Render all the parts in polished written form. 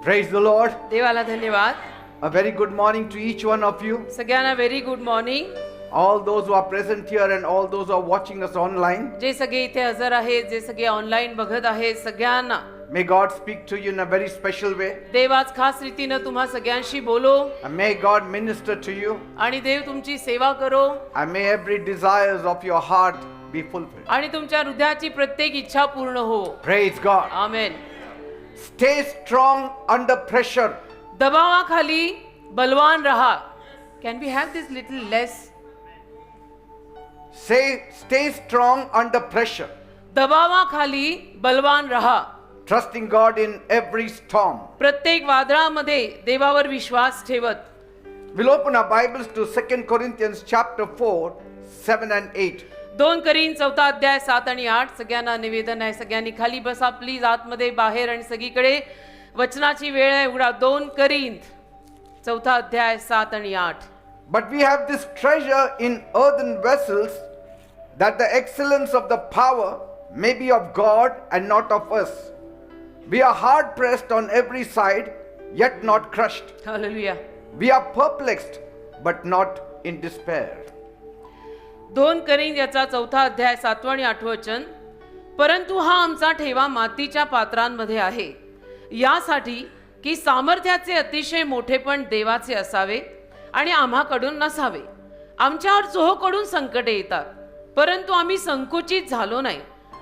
Praise the Lord. देवाला धन्यवाद. A very good morning to each one of you. सगळ्यांना very good morning. All those who are present here and all those who are watching us online. जे सगळे इथे हजर आहेत, जे सगळे ऑनलाईन बघत आहेत, सगळ्यांना May God speak to you in a very special way. देव आज खास रीतीनं तुम्हा सगळ्यांशी बोलो And may God minister to you. आणि देव तुमची सेवा करो And may every desires of your heart be fulfilled. आणि तुमच्या हृदयाची प्रत्येक इच्छा पूर्ण हो. Praise God. आमेन. Stay strong under pressure. दबावाखाली बलवान रहा. Can we have this little less? Stay strong under pressure. दबावाखाली बलवान रहा. Trusting God in every storm. प्रत्येक वादळामध्ये देवावर विश्वास ठेवत. We'll open our Bibles to 2 Corinthians chapter 4, 7 and 8. 2 करीन 4 अध्याय 7 आणि 8. सगळ्यांना निवेदन आहे, सगळ्यांनी खाली बसा प्लीज. आतमध्ये बाहेर आणि सगळीकडे वचनाची वेळ आहे. उघडा 2 करीन 4 अध्याय 7 आणि 8. But we have this treasure in earthen vessels, that the excellence of the power may be of God and not of us. We are hard pressed on every side, yet not crushed. Hallelujah. We are perplexed, but not in despair. 2 करीन याचा 4 अध्याय 7 आणि 8 वचन. परंतु हा आमचा ठेवा मातीच्या पात्रांमध्ये आहे, यासाठी की सामर्थ्याचे अतिशय मोठेपण देवाचे असावे आणि आम्हाकडून नसावे. आमच्यावर चोहोकडून संकटे येतात, परंतु आम्ही संकुचित झालो नाही.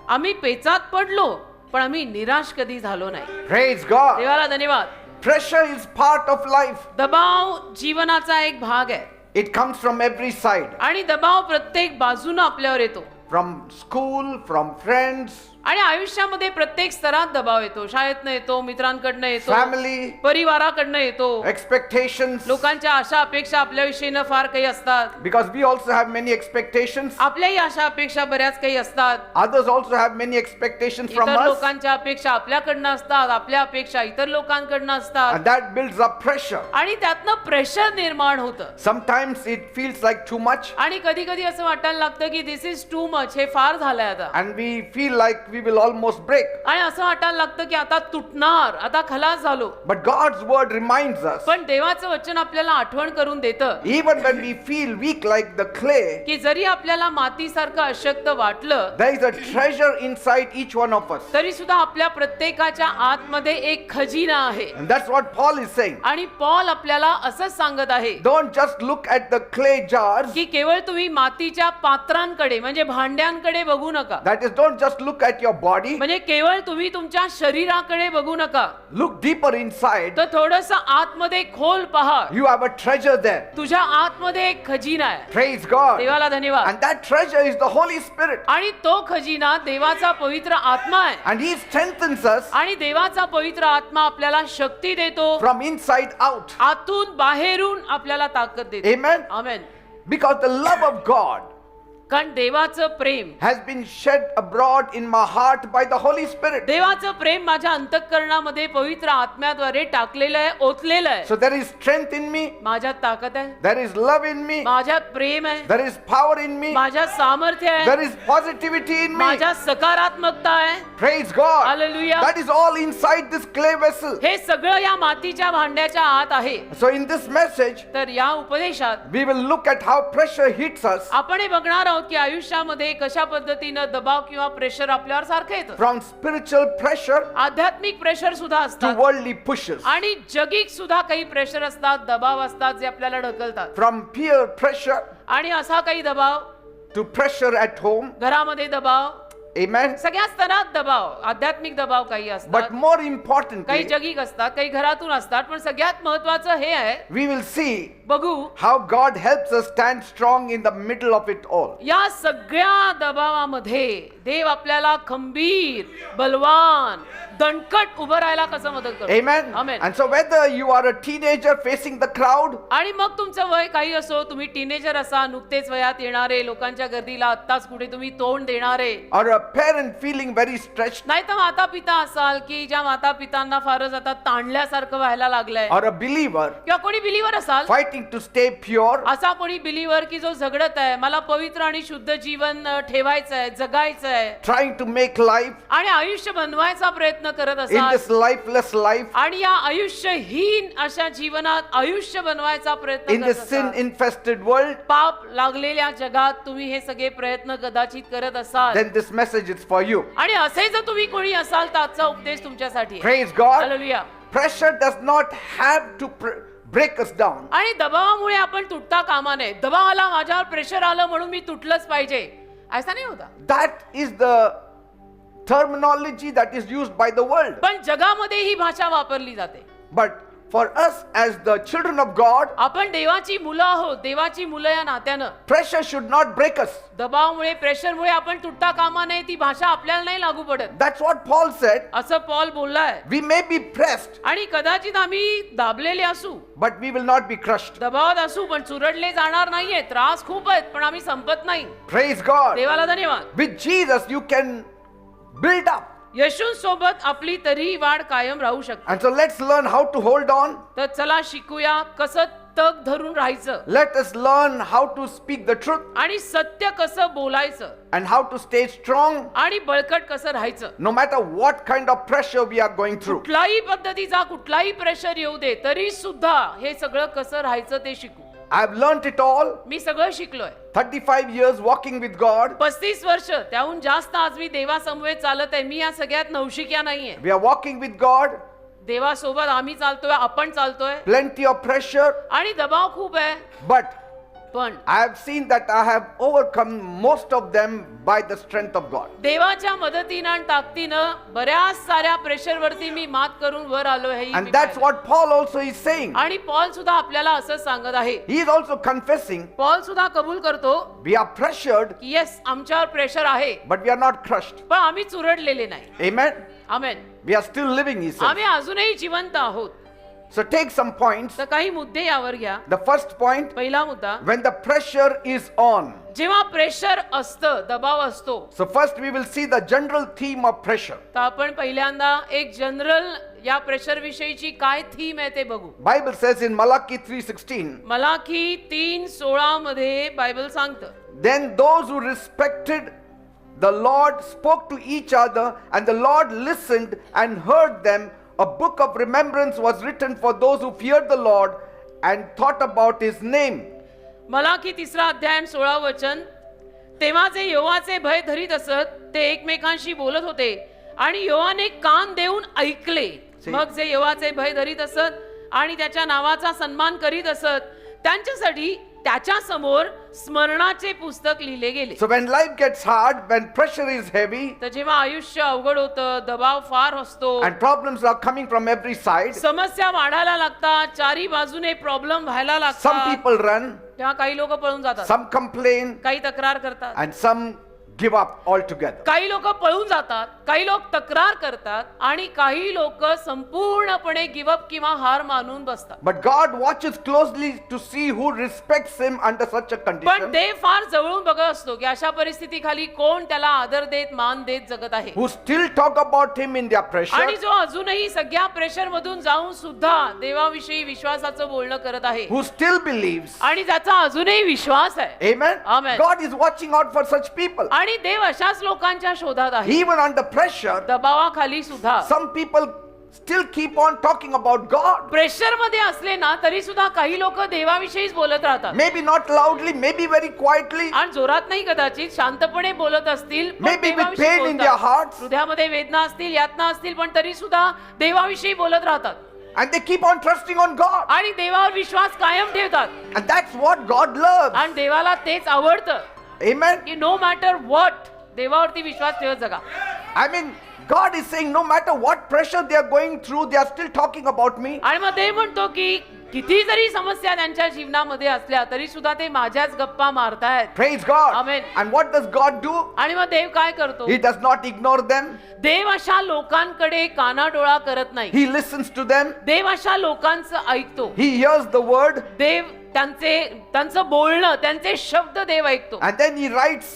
आम्ही पेचात पडलो, पण आम्ही निराश कधी झालो नाही. Praise God. देवाला धन्यवाद. Pressure is part of life. दबाव जीवनाचा एक भाग आहे It comes from every side. आणि दबाव प्रत्येक बाजूने आपल्यावर येतो. From school, from friends, आणि आयुष्यामध्ये प्रत्येक स्तरात दबाव येतो. शाळेतनं येतो, मित्रांकडनं येतो, family, परिवाराकडनं येतो, expectations. लोकांच्या आशा अपेक्षा आपल्याविषयीनं फार काही असतात. Because we also have many expectations. आपल्याही आशा अपेक्षा बऱ्याच काही असतात. Others also have many expectations from इतर us. लोकांच्या अपेक्षा आपल्याकडनं असतात, आपल्या अपेक्षा इतर लोकांकडनं असतात. And that builds up pressure. आणि त्यातनं प्रेशर निर्माण होतं. Sometimes it feels like too much. आणि कधी कधी असं वाटायला लागतं की दिस इज टू मच, हे फार झालंय आता. And we feel like we will almost break. आणि असं वाटायला लागतं की आता तुटणार, आता खलास झालो. But God's word reminds us, पण देवाचं वचन आपल्याला आठवण करून देतं even when we feel weak like the clay, की जरी आपल्याला मातीसारखं अशक्त वाटलं, there is a treasure inside each one of us. तरी सुद्धा आपल्या प्रत्येकाच्या आतमध्ये एक खजिना आहे. And that's what Paul is saying. आणि पॉल आपल्याला असंच सांगत आहे Don't just look at the clay jars. की केवळ तुम्ही मातीच्या पात्रांकडे म्हणजे भांड्यांकडे बघू नका. That is, don't just look at your body. म्हणजे केवळ तुम्ही तुमच्या शरीराकडे बघू नका, Look deeper inside. तर थोडंसं आतमध्ये खोल पहा. You have a treasure there. तुझ्या आतमध्ये एक खजिना आहे. Praise God. देवाला धन्यवाद. And that treasure is the Holy Spirit. आणि तो खजिना देवाचा पवित्र आत्मा आहे. And He strengthens us आणि देवाचा पवित्र आत्मा आपल्याला शक्ती देतो, from inside out. आतून बाहेरून आपल्याला ताकद देतो. Amen. Amen. Because the love of God कारण देवाचं प्रेम, has been shed abroad in my heart by the Holy Spirit. देवाचं प्रेम माझ्या अंतःकरणामध्ये पवित्र आत्म्याद्वारे टाकलेलं आहे, ओतलेलं आहे. So there is strength in me. माझ्यात ताकद आहे, There is love in me. माझ्यात प्रेम आहे, There is power in me. माझ्यात सामर्थ्य आहे, There is positivity in me. माझ्यात सकारात्मकता आहे. Praise God. Hallelujah. That is all inside this clay vessel. हे सगळं या मातीच्या भांड्याच्या आत आहे. So in this message, तर या उपदेशात we will look at how pressure hits us आपण हे बघणार आहोत की आयुष्यामध्ये कशा पद्धतीनं दबाव किंवा प्रेशर आपल्यावर सारखं येतं. from spiritual pressure आध्यात्मिक प्रेशर सुद्धा to असतात worldly pushes, आणि जगिक सुद्धा काही प्रेशर असतात, दबाव असतात जे आपल्याला ढकलतात. from peer pressure आणि असा काही दबाव, to pressure at home. घरामध्ये दबाव, Amen. सगळ्या स्तरात दबाव, आध्यात्मिक दबाव काही असतात, But more काही importantly, जगिक असतात, काही घरातून असतात. पण सगळ्यात महत्वाचं हे आहे, we will see बघू how God helps us stand strong in the middle of it all. या सगळ्या दबावामध्ये देव आपल्याला खंबीर, बलवान, दणकट उभं राहायला कसं मदत करतो. Amen. Amen. And so whether you are a teenager facing the crowd, आणि मग तुमचं वय काही असो, तुम्ही टीनेजर असा, नुकतेच वयात येणारे, लोकांच्या गर्दीला आत्ताच कुठे तुम्ही तोंड देणारे, or a parent feeling very stretched, नाही तर माता पिता असाल की ज्या माता पितांना फारच आता ताणल्यासारखं व्हायला लागलंय, or a believer किंवा कोणी बिलीवर असाल, fighting to stay pure, असा कोणी बिलीवर की जो झगडत आहे, मला पवित्र आणि शुद्ध जीवन ठेवायचं आहे, जगायचं आहे trying to make life आणि आयुष्य बनवायचा प्रयत्न करत in असाल this lifeless life, आणि या आयुष्यहीन अशा जीवनात आयुष्य बनवायचा प्रयत्न in करत this sin असाल, infested world, पाप लागलेल्या जगात तुम्ही हे सगळे प्रयत्न कदाचित करत असाल then this message is for you. आणि असे जर तुम्ही कोणी असाल तर आजचा उपदेश तुमच्यासाठी आहे. Praise God. Hallelujah. Pressure does not have to break us down. आणि दबावामुळे आपण तुटता कामा नये. दबाव आला, माझ्यावर प्रेशर आलं म्हणून मी तुटलंच पाहिजे, ऐसा नाही होता. That is the terminology that is used by the world. पण जगामध्ये ही भाषा वापरली जाते. But for us as the children of God, आपण देवाची मुलं आहोत, देवाची मुलं या नात्यानं pressure should not break us. दबावामुळे प्रेशरमुळे आपण तुटता कामा नये, ती भाषा आपल्याला नाही लागू पडत, That's what Paul said. असं Paul बोललाय. We may be pressed, आणि कदाचित आम्ही दाबलेले असू, but we will not be crushed. दबावात असू, पण चुरडले जाणार नाहीये. त्रास खूप आहेत पण आम्ही संपत नाही. Praise God. देवाला धन्यवाद. With Jesus, you can build up. येशूंसोबत आपली तरी वाढ कायम राहू शकते. And so let's learn how to hold on. तर चला शिकूया कसं तग धरून राहायचं Let us learn how to speak the truth आणि सत्य कसं बोलायचं and how to stay strong आणि बळकट कसं राहायचं. no matter what kind of pressure we are going through. कुठलाही पद्धतीचा कुठलाही प्रेशर येऊ दे तरी सुद्धा हे सगळं कसं राहायचं ते शिकू. I have learned it all. मी सगळं शिकलोय. 35 years walking with God. 35 वर्ष त्याहून जास्त आज मी देवासमवेत चालत आहे. मी या सगळ्यात नवशिक्या नाहीये. We are walking with God. देवासोबत आम्ही चालतोय, आपण चालतोय Plenty of pressure. आणि दबाव खूप आहे. But पण I have seen that I have overcome most of them by the strength of God. देवाच्या मदतीनं आणि ताकदीनं बऱ्याच साऱ्या प्रेशरवरती मी मात करून वर आलो आहे. And that's what Paul also is saying. आणि पॉल सुद्धा आपल्याला असं सांगत आहे. He is also confessing Paul सुद्धा कबूल करतो we are pressured, की येस आमच्यावर प्रेशर आहे but we are not crushed. पण आम्ही चुरडलेले नाही. Amen. Amen. We are still living, he says. आम्ही अजूनही जिवंत आहोत. So take some points. तर काही मुद्दे यावर घ्या. The first point, पहिला मुद्दा, when the pressure is on. जेव्हा प्रेशर असतं, दबाव असतो, So first we will see the general theme of pressure. तर आपण पहिल्यांदा एक जनरल या प्रेशर विषयीची काय थीम आहे ते बघू. Bible says in Malachi 3:16, Malachi 3:16 मध्ये बायबल सांगतं, then those who respected the Lord spoke to each other, and the Lord listened and heard them. A book of remembrance was written for those who feared the Lord and thought about his name. Malachi 3 अध्याय आणि 16 वचन, तेव्हा जे यहोवाचे भय धरीत असत ते एकमेकांशी बोलत होते आणि यहोवाने कान देऊन ऐकले. मग जे यहोवाचे भय धरीत असत आणि त्याच्या नावाचा सन्मान करीत असत त्यांच्यासाठी त्याच्या समोर स्मरणाचे पुस्तक लिहिले गेले. So when life gets hard, when pressure is heavy तर जेव्हा आयुष्य अवघड होतं, दबाव फार असतो and problems are coming from every side, समस्या वाढायला लागतात, चारी बाजूने प्रॉब्लेम व्हायला some लागतात, people run, तेव्हा काही लोक पळून जातात, some complain, काही तक्रार करतात, and some give up altogether. काही लोक पळून जातात, काही लोक तक्रार करतात आणि काही लोक संपूर्णपणे गिवअप किंवा हार मानून बसतात. But God watches closely to see who respects him under such a पण condition, देव फार जवळून बघत असतो की अशा परिस्थितीखाली कोण त्याला आदर देत, मान देत जगत आहे, who still talk about him in their pressure, आणि जो अजूनही सगळ्या प्रेशर मधून जाऊन सुद्धा देवाविषयी विश्वासाचं बोलणं करत आहे who still believes. आणि ज्याचा अजूनही विश्वास आहे. Amen. Amen. God is watching out for such people. आणि देव अशाच लोकांच्या शोधात आहे. Even under pressure, दबावाखाली सुद्धा some people still keep on talking about God. Pressure मध्ये असले ना तरी सुद्धा काही लोक देवाविषयीच बोलत राहतात. Maybe not loudly, maybe very quietly, आणि जोरात नाही, कदाचित शांतपणे बोलत असतील, पण maybe with देवाविषयी pain in बोलतात. their hearts, हृदयामध्ये वेदना असतील, यातना असतील, पण तरी सुद्धा देवाविषयी बोलत राहतात and they keep on trusting on God. आणि देवावर विश्वास कायम ठेवतात. And that's what God loves. आणि देवाला तेच आवडतं Amen. की नो मॅटर व्हॉट देवावरती विश्वास ठेवत जगा. I mean, God is saying no matter what pressure they are going through, they are still talking about me. आणि मग देव म्हणतो की किती जरी समस्या त्यांच्या जीवनामध्ये असल्या तरी सुद्धा ते माझ्याच गप्पा मारतायत. Praise God. Amen. And what does God do? आणि मग देव काय करतो? He does not ignore them. देव अशा लोकांकडे कानाडोळा करत नाही. He listens to them. देव अशा लोकांचं ऐकतो. He hears the word. देव त्यांचं बोलणं, त्यांचे शब्द देव ऐकतो. And then he writes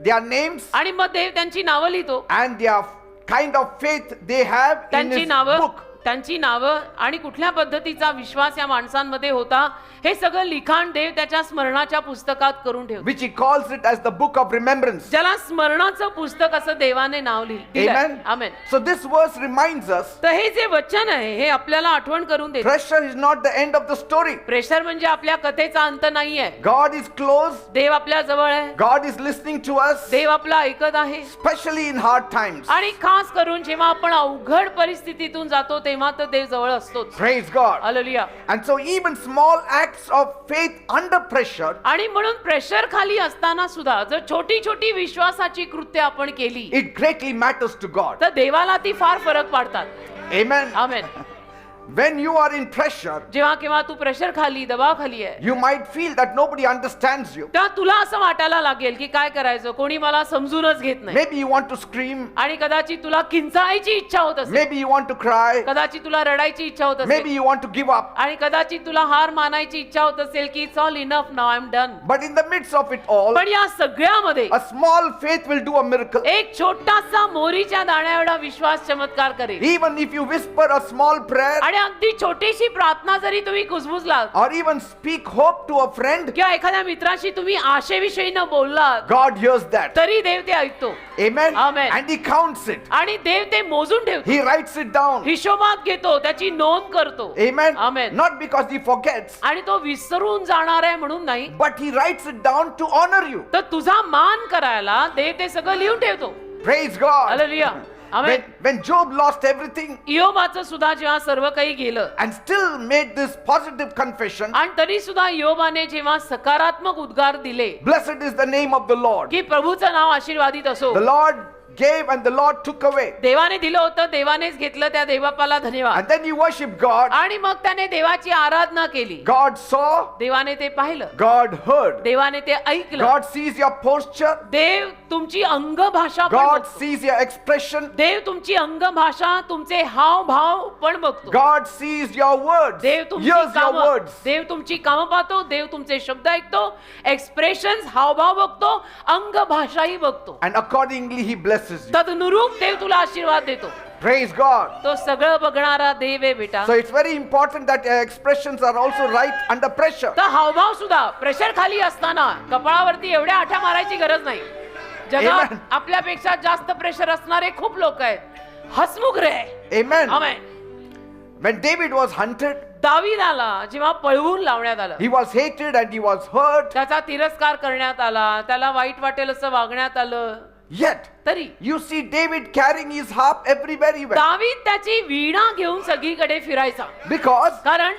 their names, आणि मग देव त्यांची नावं लिहितो. and their kind of faith they have in त्यांची his नावं book. त्यांची नावं आणि कुठल्या पद्धतीचा विश्वास या माणसांमध्ये होता हे सगळं लिखाण देव त्याच्या स्मरणाच्या पुस्तकात करून ठेवतो. Which he calls it as the book of remembrance. ज्याला स्मरणाचं पुस्तक असं देवाने नाव लिहिलं. Amen. Amen. So this verse reminds us, तर हे जे वचन आहे हे आपल्याला आठवण करून देते. pressure is not the end of the story. Pressure म्हणजे आपल्या कथेचा अंत नाहीये. God is close. देव आपल्या जवळ आहे. God is listening to us, देव आपला ऐकत आहे. especially in hard times. आणि खास करून जेव्हा आपण अवघड परिस्थितीतून जातो तेव्हा तर देव जवळ असतोच. Praise God. Hallelujah. And so even small acts of faith under pressure, आणि म्हणून प्रेशर खाली असताना सुद्धा जर छोटी छोटी विश्वासाची कृत्य आपण केली it greatly matters to God. तर देवाला ती फार फरक पाडतात. Amen. Amen. When you are in pressure, जेव्हा केव्हा तू प्रेशर खाली दबाव खाली आहे you might feel that nobody understands you. तेव्हा तुला असं वाटायला लागेल की काय करायचं, कोणी मला समजूनच घेत नाही. Maybe you want to scream. आणि कदाचित तुला किंचाळायची इच्छा होत असेल. Maybe you want to cry. कदाचित तुला रडायची इच्छा होत Maybe असेल. you want to give up. आणि कदाचित तुला हार मानायची इच्छा होत असेल की it's all enough now I am done. But in the midst of it all, पण या सगळ्यामध्ये a small faith will do a miracle. एक छोटासा मोहरीच्या दाण्या एवढा विश्वास चमत्कार करेल. Even if you whisper a small prayer आणि अगदी छोटीशी प्रार्थना जरी तुम्ही कुजबुजलात or even speak hope to a friend, किंवा एखाद्या मित्राशी तुम्ही आशेविषयी न बोललात God hears that. तरी देव ते ऐकतो. Amen. Amen. And he counts it. आणि देव ते मोजून ठेवतो. He writes it down. हिशोबात घेतो, त्याची नोंद करतो. Amen. Amen. Not because he forgets, आणि तो विसरून जाणार आहे म्हणून नाही, but he writes it down to honor you. तर तुझा मान करायला देव ते सगळं लिहून ठेवतो. Praise God. Hallelujah. Amen. When Job lost everything योबाचं सुद्धा जेव्हा सर्व काही गेलं and still made this positive confession, आणि तरी सुद्धा योबाने जेव्हा सकारात्मक उद्गार दिले blessed is the name of the Lord. की प्रभूचं नाव आशीर्वादित असो. The Lord gave and the Lord took away. देवाने दिलं होतं, देवानेच घेतलं, त्या देवबापाला धन्यवाद. And then he worshiped God. आणि मग त्याने देवाची आराधना केली. God saw, देवाने ते पाहिलं, God heard. देवाने ते ऐकलं. God sees your posture. देव तुमची अंगभाषा पण God बघतो. sees your expression. देव तुमची अंगभाषा, तुमचे हावभाव पण बघतो. God sees your words. देव तुमची Hears your कामं, words. देव तुमची कामं पाहतो, देव तुमचे शब्द ऐकतो, एक्सप्रेशन्स हावभाव बघतो, अंगभाषाही बघतो. And accordingly he blesses you. तदनुरूप देव तुला आशीर्वाद देतो. Praise God. तो सगळं बघणारा देव आहे बेटा. So it's very important that your expressions are also right under pressure. तर हावभाव सुद्धा प्रेशर खाली असताना कपाळावरती एवढ्या आठ्या मारायची गरज नाही. जगात Amen. आपल्यापेक्षा जास्त प्रेशर असणारे खूप लोक आहेत. हसमुख रे. Amen. Amen. When David was hunted, दावीदाला जेव्हा पळवून लावण्यात आलं, he was hated and he was hurt. त्याचा तिरस्कार करण्यात आला, त्याला वाईट वाटेल असं वागण्यात आलं, Yet, तरी you see David carrying his harp everywhere he went. दावीद त्याची वीणा घेऊन सगळीकडे फिरायचा. Because कारण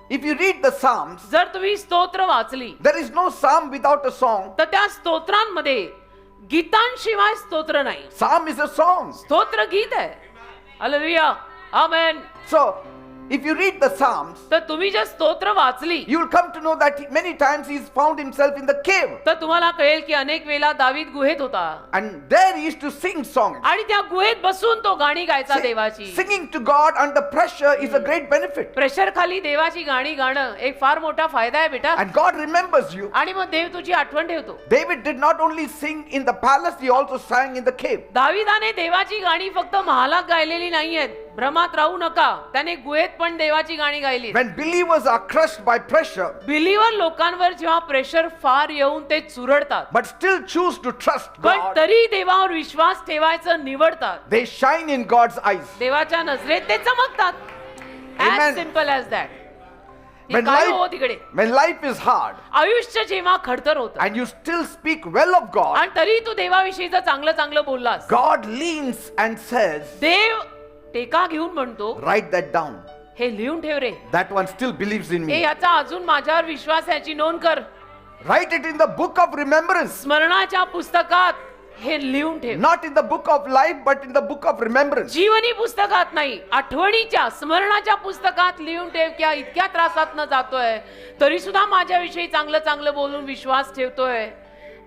if you read the Psalms, जर तुम्ही स्तोत्र वाचली there is no psalm without a song. तर त्या स्तोत्रांमध्ये गीतांशिवाय स्तोत्र नाही. Psalm is a song. स्तोत्र गीत आहे. Hallelujah. Amen. So, if you read the Psalms, तर तुम्ही जर स्तोत्र वाचली you will come to know that many times he's found himself in the cave. तर तुम्हाला कळेल की अनेक वेळा दावीद गुहेत होता And there he used to sing songs. आणि त्या गुहेत बसून तो गाणी गायचा देवाची. Singing to God under pressure is a great benefit. Pressure खाली देवाची गाणी गाणं एक फार मोठा फायदा आहे बेटा. And God remembers you. आणि मग देव तुझी आठवण ठेवतो. David did not only sing in the palace, he also sang in the cave. दावीदाने देवाची गाणी फक्त महालात गायलेली नाहीयेत. भ्रमात राहू नका, त्याने गुहेत पण देवाची गाणी गायली. When believers are crushed by pressure, believer लोकांवर जेव्हा प्रेशर फार येऊन ते चुरडतात, but still choose to trust पण God, तरी देवावर विश्वास ठेवायचं निवडतात, they shine in God's eyes. देवाच्या नजरेत ते चमकतात. Amen. As simple as that. हे When काय हो life, तिकडे when life is hard आयुष्य जेव्हा खडतर होतं and you still speak well of God, आणि तरी तू देवाविषयीचं चांगलं चांगलं बोललास, God leans and says, देव टेका घेऊन म्हणतो, write that down. हे लिहून ठेव रे, That one still believes in हे me. याचा अजून माझ्यावर विश्वास आहे, याची नोंद कर. Write it in the book of remembrance. स्मरणाच्या पुस्तकात हे लिहून ठेव. Not in the book of life, but in the book of remembrance. जीवनी पुस्तकात नाही, आठवणीच्या स्मरणाच्या पुस्तकात लिहून ठेव की इतक्या त्रासात न जातोय तरी सुद्धा माझ्याविषयी चांगलं चांगलं बोलून विश्वास ठेवतोय.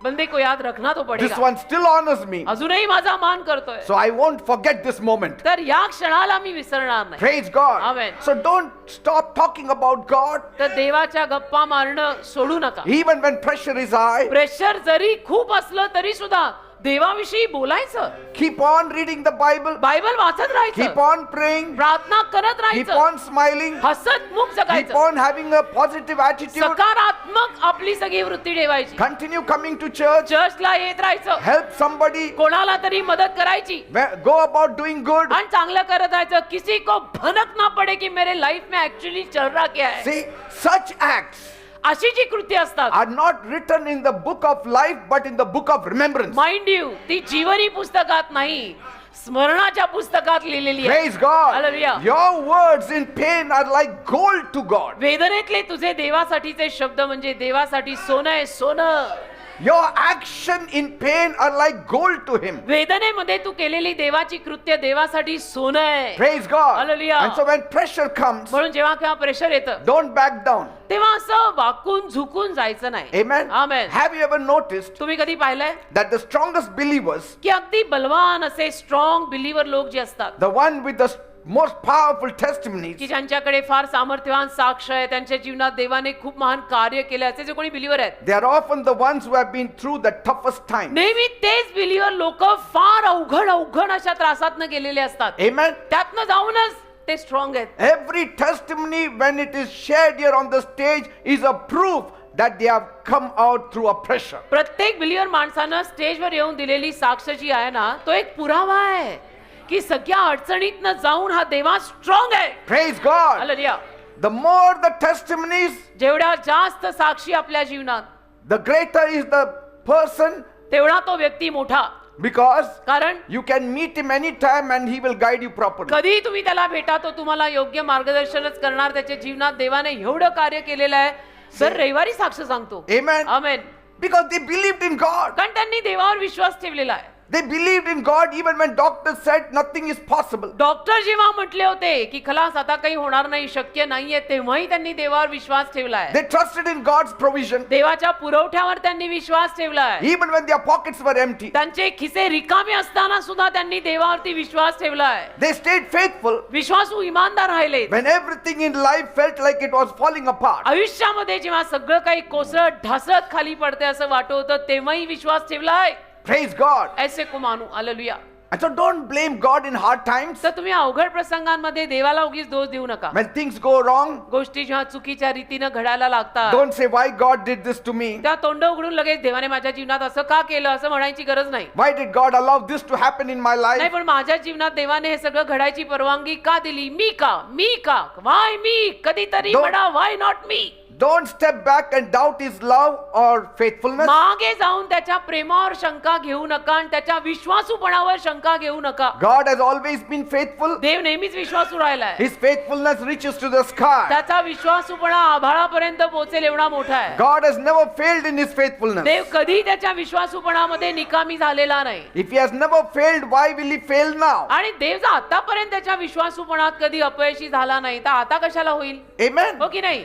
बंदे को याद रखना तो This पडेगा. one still honors me. अजूनही माझा मान करतोय. So I won't forget this moment. तर या क्षणाला मी विसरणार नाही. Praise God. Amen. So don't stop talking about God. तर देवाच्या गप्पा मारणं सोडू नका. Even when pressure is high, pressure जरी खूप असलं तरी सुद्धा देवाविषयी बोलायचं. keep on reading the Bible. Bible वाचत Keep राहायचं. on praying. प्रार्थना करत Keep राहायचं. on smiling. हसतमुख Keep जगायचं. on having a positive attitude. सकारात्मक आपली सगळी वृत्ती ठेवायची. Continue coming to church. चर्चला येत राहायचं. Help somebody. कोणाला तरी मदत करायची Go about doing good. आणि चांगलं करत राहायचं. किसी को भनक ना पडे की मेरे लाइफ में एक्चुअली चल रहा क्या है. See, such acts अशी जी कृती असतात are not written in the book of life but in the book of remembrance. Mind you ती जीवनी पुस्तकात नाही, स्मरणाच्या पुस्तकात लिहिलेली आहे. Praise God. Hallelujah. Your words in pain are like gold to God. वेदनेतले तुझे देवासाठीचे शब्द म्हणजे देवासाठी सोनं आहे. सोनं. Your action in pain are like gold to Him. वेदनेमध्ये तू केलेली देवाची कृत्य देवासाठी सोनं आहे. Praise God. Hallelujah. And so when pressure comes, म्हणून जेव्हा केव्हा प्रेशर येतं don't back down. तेव्हा असं वाकून झुकून जायचं नाही. Amen. Amen. Have you ever noticed तुम्ही कधी पाहिलंय that the strongest believers, की अगदी बलवान असे स्ट्रॉंग बिलीवर लोक जे असतात, the one with the most powerful testimonies, की ज्यांच्याकडे फार सामर्थ्यवान साक्ष आहे, त्यांच्या जीवनात देवाने खूप महान कार्य केले, असे जे कोणी बिलीवर आहेत, they are often the ones who have been through the toughest time. नेहमी तेच बिलीवर लोक फार अवघड अशा त्रासातनं गेलेले असतात. Amen. त्यातनं जाऊनच ते स्ट्रॉंग आहेत. Every testimony when it is shared here on the stage is a proof that they have come out through a pressure. प्रत्येक बिलीवर माणसानं स्टेजवर येऊन दिलेली साक्ष जी आहे ना, तो एक पुरावा आहे की सगळ्या अडचणीतनं जाऊन हा देवा स्ट्रॉंग आहे. Praise God. Hallelujah. The more the testimonies, जेवढ्या जास्त साक्षी आपल्या जीवनात, the greater is the person, तेवढा तो व्यक्ती मोठा. because कारण you can meet him anytime and he will guide you properly. कधी तुम्ही त्याला भेटा तो तुम्हाला योग्य मार्गदर्शनच करणार. त्याच्या जीवनात देवाने एवढं कार्य केलेलं आहे. दर रविवारी साक्ष सांगतो. Amen. Amen. Because they believed in God. कारण त्यांनी देवावर विश्वास ठेवलेला आहे. They believed in God even when doctors said nothing is possible. Doctor जेव्हा म्हटले होते की खलास आता काही होणार नाही, शक्य नाहीये, तेव्हाही त्यांनी देवावर विश्वास ठेवला आहे. They trusted in God's provision देवाच्या पुरवठ्यावर त्यांनी विश्वास ठेवला आहे. even when their pockets were empty. त्यांचे खिसे रिकामे असताना सुद्धा त्यांनी देवावरती विश्वास ठेवला आहे. They stayed faithful विश्वासू इमानदार राहिले. when everything in life felt like it was falling apart. आयुष्यामध्ये जेव्हा सगळं काही कोसळत ढासळत खाली पडते असं वाटत होतं, तेव्हाही विश्वास ठेवलाय. Praise God. ऐसे को मानू. Hallelujah. And so don't blame God in hard times. तर तुम्ही अवघड प्रसंगांमध्ये देवाला उगीच दोष देऊ नका. When things go wrong, गोष्टी जेव्हा चुकीच्या रीतीनं घडायला लागतात, don't say why God did this to me. त्या तोंड उघडून लगेच देवाने माझ्या जीवनात असं का केलं असं म्हणायची गरज नाही. Why did God allow this to happen in my नाही, life? पण माझ्या जीवनात देवाने हे सगळं घडायची परवानगी का दिली? मी का वाय मी? कधीतरी Don't- म्हणा why not me. Don't step back and doubt His love or faithfulness. मागे जाऊन त्याच्या प्रेमावर शंका घेऊ नका आणि त्याच्या विश्वासूपणावर शंका घेऊ नका. God has always been faithful. देव नेहमीच विश्वासू राहिलाय. His faithfulness reaches to the sky. त्याचा विश्वासूपणा आभाळापर्यंत पोहोचेल एवढा मोठा आहे. God has never failed in His faithfulness. देव कधी त्याच्या विश्वासूपणामध्ये निकामी झालेला नाही. If He has never failed, why will He fail now? आणि देव जर आतापर्यंत त्याच्या विश्वासूपणात कधी अपयशी झाला नाही, तर आता कशाला होईल? Amen. हो की नाही?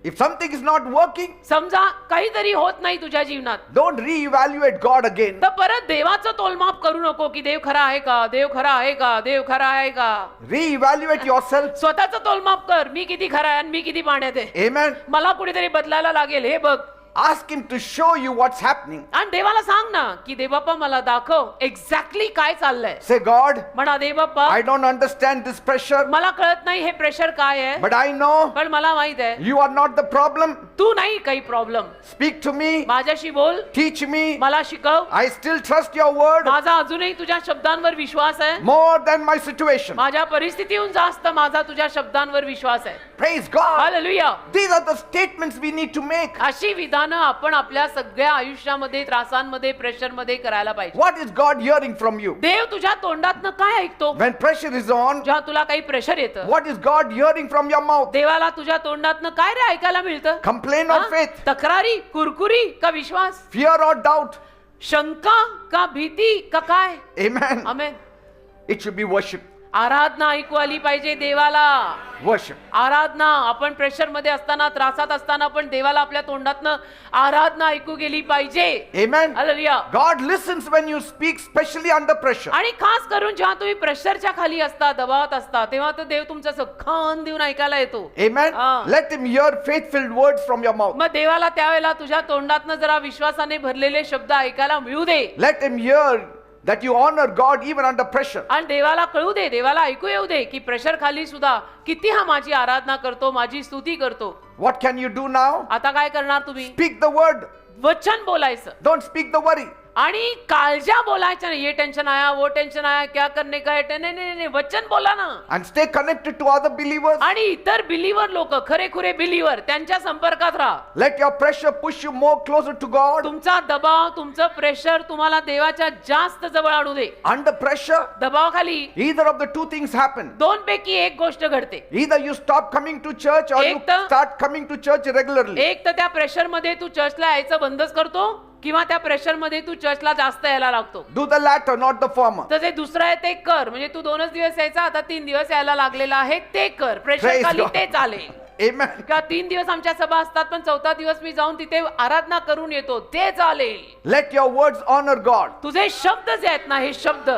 If something is not working, समजा काहीतरी होत नाही तुझ्या जीवनात, don't reevaluate God again. तर परत देवाचं तोलमाप करू नको की देव खरा आहे का, देव खरा आहे का, देव खरा आहे का. Reevaluate yourself. स्वतःचं तोलमाप कर. मी किती खरा आहे आणि मी किती पाण्यात आहे. Amen. मला कुठेतरी बदलायला लागेल हे बघ. Ask Him to show you what's happening. आणि देवाला सांग ना की देवबाप्पा मला दाखव एक्झॅक्टली काय चाललंय. Say, God, म्हणा देवबाप्पा I don't understand this pressure, मला कळत नाही हे प्रेशर काय आहे, but I know पण मला माहित आहे you are not the problem. तू नाही काही प्रॉब्लेम. Speak to me, माझ्याशी बोल, teach me. मला शिकव. I still trust your word माझा अजूनही तुझ्या शब्दांवर विश्वास आहे. more than my situation. माझ्या परिस्थितीहून जास्त माझा तुझ्या शब्दांवर विश्वास आहे. Praise God. Hallelujah. These are the statements we need to make. अशी विधानं आपण आपल्या सगळ्या आयुष्यामध्ये त्रासांमध्ये प्रेशरमध्ये करायला पाहिजे. What is God hearing from you? देव तुझ्या तोंडातनं काय ऐकतो? When pressure is on, जेव्हा तुला काही प्रेशर येतं, what is God hearing from your mouth? देवाला तुझ्या तोंडातनं काय रे ऐकायला मिळतं? Complain or हा? faith? तक्रारी, कुरकुरी का विश्वास? Fear or doubt? शंका का भीती का काय? Amen. Amen. It should be worship. आराधना ऐकू आली पाहिजे देवाला. Worship. आराधना, आपण प्रेशर मध्ये असताना, त्रासात असताना पण देवाला आपल्या तोंडातनं आराधना ऐकू गेली पाहिजे. Amen. Hallelujah. God listens when you speak, especially under pressure. आणि खास करून जेव्हा तुम्ही प्रेशरच्या खाली असता, दबावात असता, तेव्हा तर देव तुमचं असं कान देऊन ऐकायला येतो. Amen. Ah. Let him hear faith-filled words from your mouth. मग देवाला त्यावेळेला तुझ्या तोंडातनं जरा विश्वासाने भरलेले शब्द ऐकायला मिळू दे. Let him hear that you honor God even under pressure. आणि देवाला कळू दे, देवाला ऐकू येऊ दे की प्रेशर खाली सुद्धा किती हा माझी आराधना करतो, माझी स्तुती करतो. What can you do now? आता काय करणार तुम्ही? Speak the word. वचन बोलायचं Don't speak the worry. आणि काळजा बोलायच्या नाही. ये टेन्शन आया, वो टेन्शन आया, क्या करने का है, नहीं नहीं नहीं, वचन बोला ना. And stay connected to other believers. आणि इतर बिलीवर लोक, खरेखुरे बिलीवर, त्यांच्या संपर्कात राहा. Let your pressure push you more closer to God. तुमचा दबाव, तुमचं प्रेशर तुम्हाला देवाच्या जास्त जवळ आणू दे. Under pressure, दबावाखाली either of the two things happen. दोन पैकी एक गोष्ट घडते. Either you stop coming to church or you एक तर- start coming to church regularly. एक तर त्या प्रेशर मध्ये तू चर्चला यायचं बंदच करतो, किंवा त्या प्रेशर मध्ये तू चर्चला जास्त यायला लागतो. Do the latter, not the former. तर जे दुसरं आहे ते कर. म्हणजे तू 2च दिवस यायचा, आता 3 दिवस यायला लागलेला आहे, ते कर. प्रेशर Praise खाली God. ते चालेल. Amen. का 3 दिवस आमच्या सभा असतात, पण 4था दिवस मी जाऊन तिथे आराधना करून येतो, ते चालेल. Let your words honor God. तुझे शब्द जे आहेत ना, हे शब्द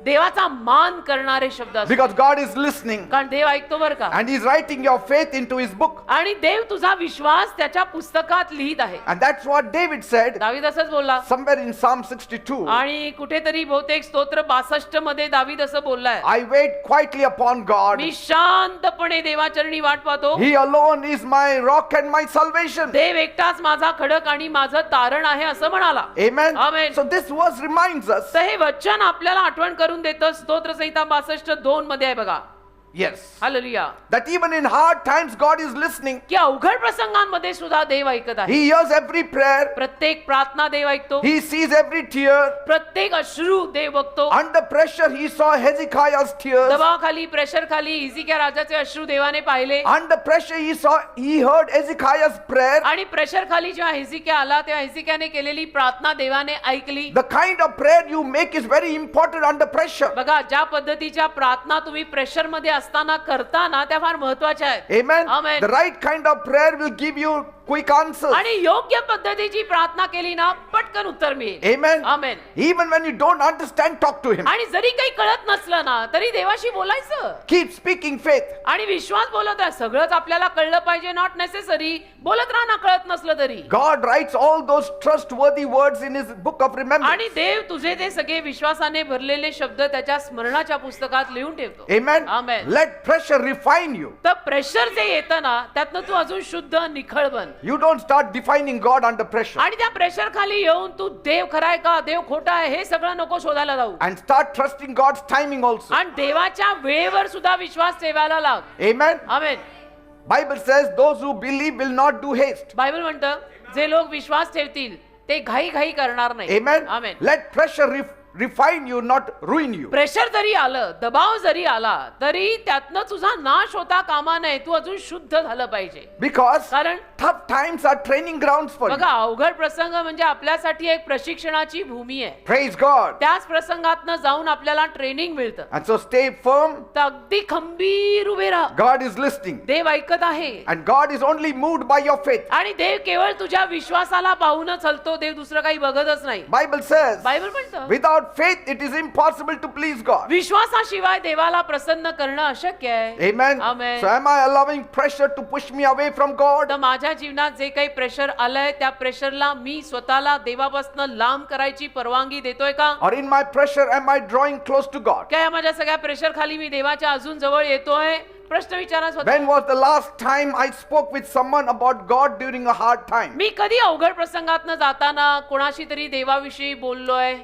देवाचा मान करणारे शब्द असतात. Because God is listening कारण देव ऐकतो बर का. and He's writing your faith into His book. आणि देव तुझा विश्वास त्याच्या पुस्तकात लिहित आहे. And that's what David said दावीद असंच बोलला. somewhere in Psalm 62. आणि कुठेतरी बहुतेक स्तोत्र 62 मध्ये दावीद असं बोललाय, I wait quietly upon God. मी शांतपणे देवाचरणी वाट पाहतो. He alone is my rock and my salvation. देव एकटाच माझा खडक आणि माझं तारण आहे असं म्हणाला. Amen. Amen. So this verse reminds us. तर हे वचन आपल्याला आठवण करून देतं. स्तोत्र संहिता 62:2 मध्ये आहे बघा. Yes. Hallelujah. That even in hard times God is listening. की अवघड प्रसंगांमध्ये सुद्धा देव ऐकत आहे. He hears every prayer. प्रत्येक प्रार्थना देव ऐकतो. He sees every tear. प्रत्येक अश्रू देव बघतो. Under pressure he saw Hezekiah's tears. दबावाखाली, प्रेशर खाली हिजकिया राजाचे अश्रू देवाने पाहिले. Under pressure he heard Hezekiah's prayer. आणि प्रेशर खाली जेव्हा हिजकिया आला, तेव्हा हिजकियाने केलेली प्रार्थना देवाने ऐकली. The kind of prayer you make is very important under pressure. बघा, ज्या पद्धतीच्या प्रार्थना तुम्ही प्रेशर मध्ये असताना करताना त्या फार महत्वाच्या आहेत. Amen. Amen. The right kind of prayer will give you quick answers. आणि योग्य पद्धतीची प्रार्थना केली ना, पटकन उत्तर मिळेल. Amen. Amen. Even when you don't understand, talk to Him. आणि जरी काही कळत नसलं ना, तरी देवाशी बोलायचं Keep speaking faith. आणि विश्वास बोलत राहा. सगळंच आपल्याला कळलं पाहिजे, नॉट नेसेसरी. बोलत राहा ना, कळत नसलं तरी. God writes all those trustworthy words in His book of remembrance. आणि देव तुझे ते सगळे विश्वासाने भरलेले शब्द त्याच्या स्मरणाच्या पुस्तकात लिहून ठेवतो. Amen. Amen. Let pressure refine you. तर प्रेशर जे येतं ना, त्यातनं तू अजून शुद्ध निखळ बन. You don't start defining God under pressure. आणि त्या प्रेशर खाली येऊन तू देव खराय का, देव खोटा आहे, हे सगळं नको शोधायला जाऊ. And start trusting God's timing also. आणि देवाच्या वेळेवर सुद्धा विश्वास ठेवायला लाग. Amen. Amen. Bible says those who believe will not do haste. Bible म्हणतं, जे लोक विश्वास ठेवतील ते घाई घाई करणार नाही. Amen. Amen. Let pressure refine you, not ruin you. Pressure जरी आलं, दबाव जरी आला, तरी त्यातनं तुझा नाश होता कामा नये. तू अजून शुद्ध झालं पाहिजे. Because कारण tough times are training grounds for you. बघा, अवघड प्रसंग म्हणजे आपल्यासाठी एक प्रशिक्षणाची भूमी आहे. Praise God. त्याच प्रसंगातनं जाऊन आपल्याला ट्रेनिंग मिळतं. And so stay firm. तर अगदी खंबीर उभे राहा. God is listening. देव ऐकत आहे. And God is only moved by your faith. आणि देव केवळ तुझ्या विश्वासाला पाहूनच हलतो. देव दुसरं काही बघतच नाही. Bible says बायबल म्हणतं, without faith it is impossible to please God. विश्वासाशिवाय देवाला प्रसन्न करणं अशक्य आहे. Amen. Amen. So am I allowing pressure to push me away from God? तर माझ्या जीवनात जे काही प्रेशर आलंय, त्या प्रेशरला मी स्वतःला देवापासून लांब करायची परवानगी देतोय का? Or in my pressure am I drawing close to God? काय माझ्या सगळ्या प्रेशर खाली मी देवाच्या अजून जवळ येतोय? प्रश्न विचारा स्वतः. When was the last time I spoke with someone about God during a hard time? मी कधी अवघड प्रसंगातनं जाताना कोणाशी तरी देवाविषयी बोललोय?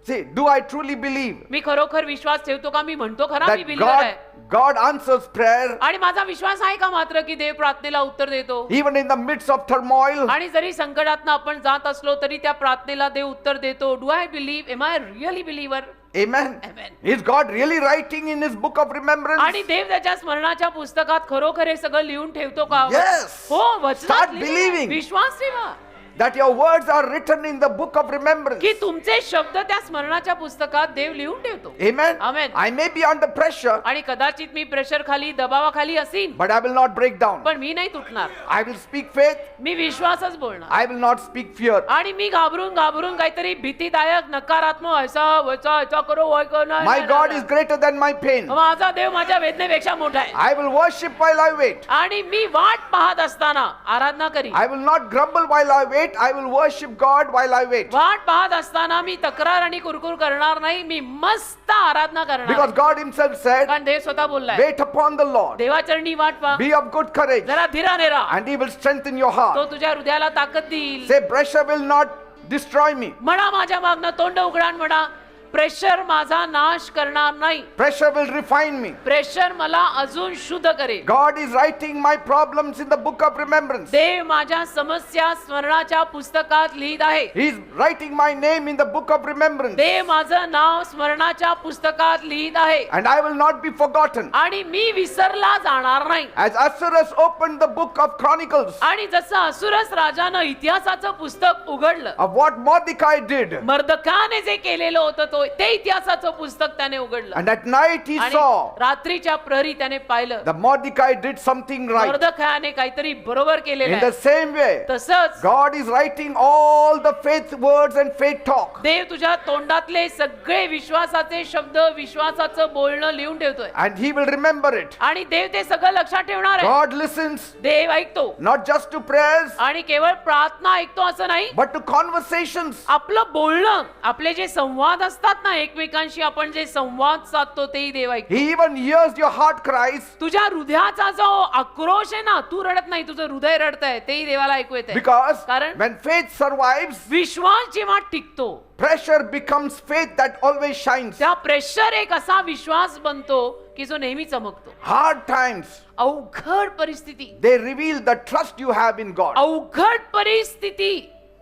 See, do I truly believe मी खरोखर विश्वास ठेवतो का? मी म्हणतो खरा मी that बिलीव्हर आहे. God answers prayer आणि माझा विश्वास आहे का मात्र की देव प्रार्थनेला उत्तर देतो? even in the midst of turmoil? आणि जरी संकटातनं आपण जात असलो तरी त्या प्रार्थनेला देव उत्तर देतो. Do I believe? Am I really believer? Amen. Amen. Is God really writing in His book of remembrance? आणि देव त्याच्या स्मरणाच्या पुस्तकात खरोखर हे सगळं लिहून ठेवतो का? Yes. हो, वचनात Start लिहिलंय. believing. विश्वास ठेवा. that your words are written in the book of remembrance. की तुमचे शब्द त्या स्मरणाच्या पुस्तकात देव लिहून ठेवतो. Amen. Amen. I may be under pressure, आणि कदाचित मी प्रेशर खाली दबावाखाली असीन, but I will not break down. पण मी नाही तुटणार. I will speak faith. मी विश्वासच बोलणार. I will not speak fear. आणि मी घाबरून काहीतरी भीतीदायक नकारात्मक ऐसा करो वय करो नाही. My God is greater than my pain. माझा देव माझ्या वेदनेपेक्षा मोठा आहे. I will worship while I wait. आणि मी वाट पाहत असताना आराधना करी. I will not grumble while I wait. I will worship God while I wait. वाट पाहत असताना मी तक्रार आणि कुरकुर करणार नाही. मी मस्त आराधना करणार. Because God himself said, कारण देव स्वतः बोललाय, wait upon the Lord. देवाचरणी वाट पहा, Be of good courage, जरा धीराने राहा, and he will strengthen your तो heart. तुझ्या हृदयाला ताकद देईल. Say, pressure will not destroy me. म्हणा माझ्या मागनं तोंड उघडान म्हणा, प्रेशर माझा नाश करणार नाही. Pressure will refine me. Pressure मला अजून शुद्ध करेल. God is writing my problems in the book of remembrance. देव माझ्या समस्या स्मरणाच्या पुस्तकात लिहित आहे. He is writing my name in the book of remembrance. देव माझं नाव स्मरणाच्या पुस्तकात लिहित आहे. And I will not be forgotten. आणि मी विसरला जाणार नाही. As Ahasuerus opened the book of Chronicles आणि जसं असुरस राजानं इतिहासाचं पुस्तक उघडलं, of what Mordecai did, मर्दकाने जे केलेलं होतं ते इतिहासाचं पुस्तक त्याने उघडलं. and at night he आणि saw रात्रीच्या प्रहरी त्याने पाहिलं, that Mordecai did something right. मर्दकाने काहीतरी बरोबर केलेलं In the आहे. same way, तसंच God is writing all the faith words and faith talk. देव तुझ्या तोंडातले सगळे विश्वासाचे शब्द, विश्वासाचं बोलणं लिहून ठेवतोय. And he will remember it. आणि देव ते सगळं लक्षात ठेवणार आहे. God listens देव ऐकतो. not just to prayers, आणि केवळ प्रार्थना ऐकतो असं नाही, but to conversations. आपलं बोलणं, आपले जे संवाद असतात ना एकमेकांशी, आपण जे संवाद साधतो तेही देव ऐकतो. He even hears your heart cries, तुझ्या हृदयाचा जो आक्रोश आहे ना, तू रडत नाही, तुझं हृदय रडतंय, तेही देवाला ऐकू येतंय. because कारण when faith survives, विश्वास जेव्हा टिकतो, pressure becomes faith that always shines. त्या प्रेशर एक असा विश्वास बनतो की जो नेहमी चमकतो. Hard times, अवघड परिस्थिती, they reveal the trust you have in God. अवघड परिस्थिती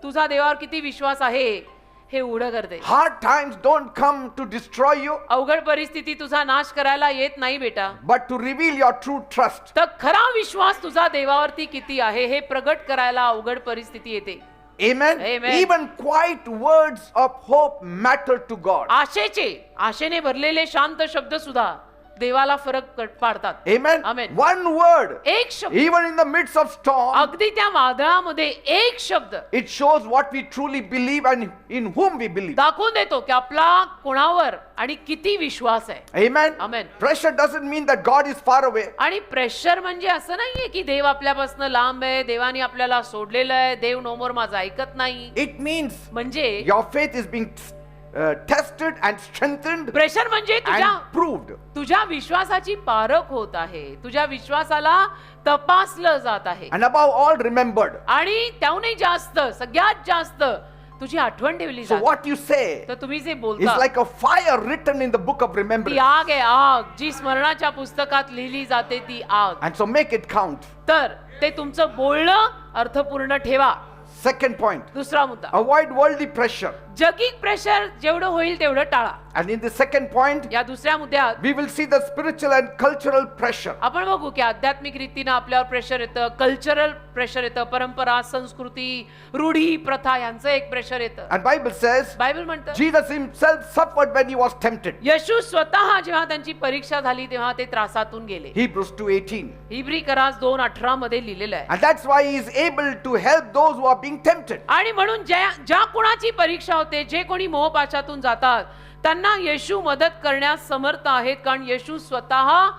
तुझा देवावर किती विश्वास आहे हे उघड करते. Hard times don't come to destroy you, अवघड परिस्थिती तुझा नाश करायला येत नाही बेटा, but to reveal your true trust. तर खरा विश्वास तुझा देवावरती किती आहे हे प्रगट करायला अवघड परिस्थिती येते. Amen. Amen. Even quiet words of hope matter to God. आशेने भरलेले शांत शब्द सुद्धा देवाला फरक पाडतात. Amen. Amen. One word, एक शब्द, even in the midst of storm, अगदी त्या वादळामध्ये एक शब्द it shows what we truly believe and in whom we believe. दाखवून देतो की आपला कोणावर आणि किती विश्वास आहे. Amen. Amen. Pressure doesn't mean that God is far away. आणि प्रेशर म्हणजे असं नाहीये की देव आपल्यापासून लांब आहे, देवाने आपल्याला सोडलेलं आहे, देव नोमोर माझं ऐकत नाही. It means म्हणजे your faith is being tested and strengthened pressure म्हणजे and proved. तुझ्या विश्वासाची पारख होत आहे, तुझ्या विश्वासाला तपासलं जात आहे. And above all, remembered. आणि त्याहूनही जास्त, सगळ्यात जास्त तुझी आठवण ठेवली So जाते. what you say तर तुम्ही जे is बोलता like a fire written in the book of ती remembrance. आग आहे, आग जी स्मरणाच्या पुस्तकात लिहिली जाते ती आग. And so make it count. तर ते तुमचं बोलणं अर्थपूर्ण ठेवा. Second point, दुसरा मुद्दा, avoid worldly pressure. जगिक प्रेशर जेवढं होईल तेवढं टाळा. And in the second point, या दुसऱ्या मुद्द्यात we will see the spiritual and cultural pressure. आपण बघू की आध्यात्मिक रीतीनं आपल्यावर प्रेशर येतं, कल्चरल प्रेशर येतं, परंपरा, संस्कृती, रूढी, प्रथा यांचं एक प्रेशर येतं. And Bible says, बायबल म्हणतं Jesus himself suffered when he was tempted. येशू स्वतः जेव्हा त्यांची परीक्षा झाली तेव्हा ते त्रासातून गेले. Hebrews 2:18. हिब्री करास 2:18 मध्ये लिहिलेलं आहे. And that's why he is able to help those who are being tempted. आणि म्हणून ज्या कोणाची परीक्षा होते, जे कोणी मोहपाशातून जातात, त्यांना येशू मदत करण्यास समर्थ आहेत, कारण येशू स्वतः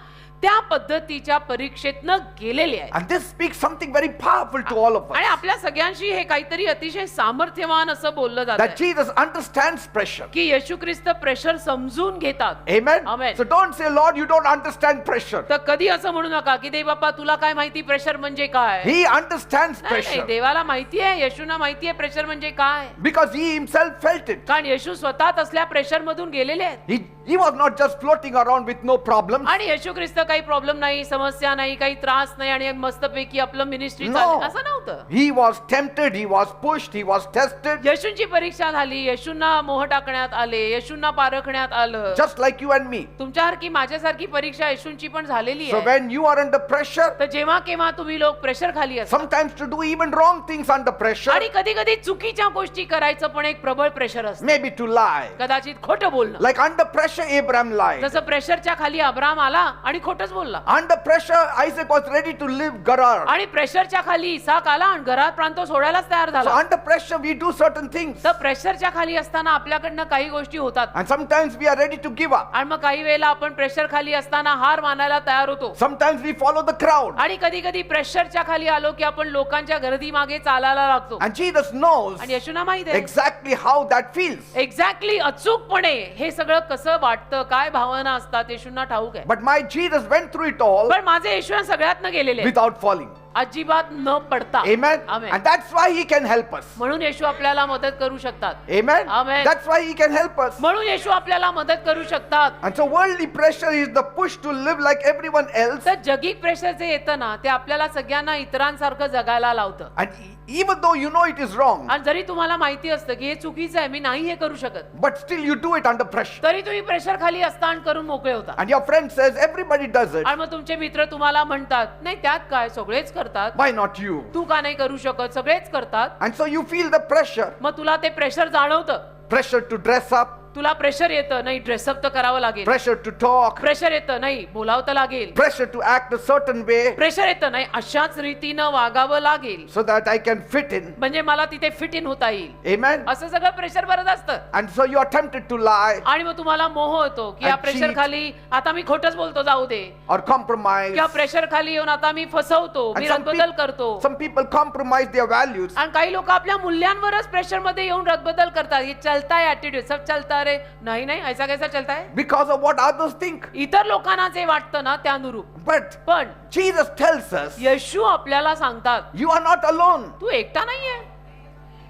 त्या पद्धतीच्या परीक्षेतनं गेलेले आहे. And this speaks something very powerful to all of आणि us. आपल्या सगळ्यांशी हे काहीतरी अतिशय सामर्थ्यवान असं बोललं That जातं Jesus understands pressure. की येशू ख्रिस्त प्रेशर समजून घेतात. Amen. Amen. So don't say, Lord, you don't understand pressure. तर कधी असं म्हणू नका की देव बाप्पा तुला काय माहिती प्रेशर म्हणजे काय. He understands नाही, नाही, pressure देवाला माहिती आहे, येशूना माहिती आहे प्रेशर म्हणजे काय, because he himself felt it. कारण येशू स्वतः असल्या प्रेशर मधून गेलेले आहेत. He He was not just floating around with no problems. आणि येशू ख्रिस्त काही प्रॉब्लेम नाही, समस्या नाही, काही त्रास नाही आणि मस्तपैकी आपलं मिनिस्ट्री No. चालली, असं नव्हतं. He was tempted, he was pushed, he was tested, येशूंची परीक्षा झाली, येशूंना मोह टाकण्यात आले, येशूंना पारखण्यात आलं. just like you and me. तुमच्यासारखी माझ्यासारखी परीक्षा येशूंची पण झालेली So आहे. when you are under pressure, तर जेव्हा केव्हा तुम्ही लोक प्रेशर खाली असता sometimes to do even wrong things under pressure, आणि कधी कधी चुकीच्या गोष्टी करायचं पण एक प्रबळ प्रेशर असतं. maybe to lie. कदाचित खोटं बोलणं. Like under pressure, Abraham lied. जसं प्रेशरच्या खाली अब्राम आला आणि खोटच बोलला. Under pressure, Isaac was ready to leave Gerar. आणि प्रेशरच्या खाली इसाक आला आणि घरात प्रांत सोडायलाच तयार So झाला. under pressure, we do certain things. तर प्रेशरच्या खाली असताना आपल्याकडनं काही गोष्टी होतात And sometimes we are ready to give up. आणि मग काही वेळेला आपण प्रेशर खाली असताना हार मानायला तयार होतो. Sometimes we follow the crowd. आणि कधी कधी प्रेशरच्या खाली आलो की आपण लोकांच्या गर्दी मागे चालायला लागतो. And Jesus knows आणि येशूंना माहित आहे exactly how that feels. Exactly अचूकपणे हे सगळं कसं वाटतं, काय भावना असतात येशूंना ठाऊक आहे. But my Jesus went through it all पण माझे येशू सगळ्यात न गेलेले without falling. अजिबात न पडता. Amen. Amen. And that's why he can help us. म्हणून येशू आपल्याला मदत करू शकतात. Amen. Amen. That's why he can help us. म्हणून येशू आपल्याला मदत करू शकतात. And so worldly pressure is the push to live like everyone else. तर जगिक प्रेशर जे येतं ना ते आपल्याला सगळ्यांना इतरांसारखं जगायला लावतं. And even though you know it is wrong, आणि जरी तुम्हाला माहिती असतं की हे चुकीचं आहे, मी नाही हे करू शकत, but still you do it under pressure. तरी तुम्ही प्रेशर खाली असता आणि करून मोकळे होता. And your friend says everybody does it. आणि मग तुमचे मित्र तुम्हाला म्हणतात नाही त्यात काय, सगळेच करतात, Why not you? तू का नाही करू शकत, सगळेच करतात. And so you feel the pressure. मग तुला ते प्रेशर जाणवतं. Pressure to dress up, तुला प्रेशर येतं, नाही ड्रेसअप तर करावं लागेल. pressure to talk, प्रेशर येतं, नाही बोलावं तर लागेल. pressure to act a certain way pressure येतं, नाही अशाच रीतीनं वागावं लागेल so that I can fit in. म्हणजे मला तिथे फिट इन होता येईल. Amen. असं सगळं प्रेशर भरत असतं. And so you are tempted to lie आणि मग तुम्हाला मोह होतो की या And प्रेशर cheat. खाली आता मी खोटच बोलतो जाऊ दे, or compromise. किंवा प्रेशर खाली येऊन आता मी फसवतो, मी And रद्दबदल करतो. some people compromise their values. आणि काही लोक आपल्या मूल्यांवरच प्रेशर मध्ये येऊन रद्दबदल करतात. हे चलता है ऍटिट्यूड, सब चलता रे, नाही नाही ऐसा कैसा चलता है, Because of what others think. इतर लोकांना जे वाटतं ना त्यानुरूप. But पण Jesus tells us, येशू आपल्याला सांगतात you are not alone. तू एकटा नाहीये,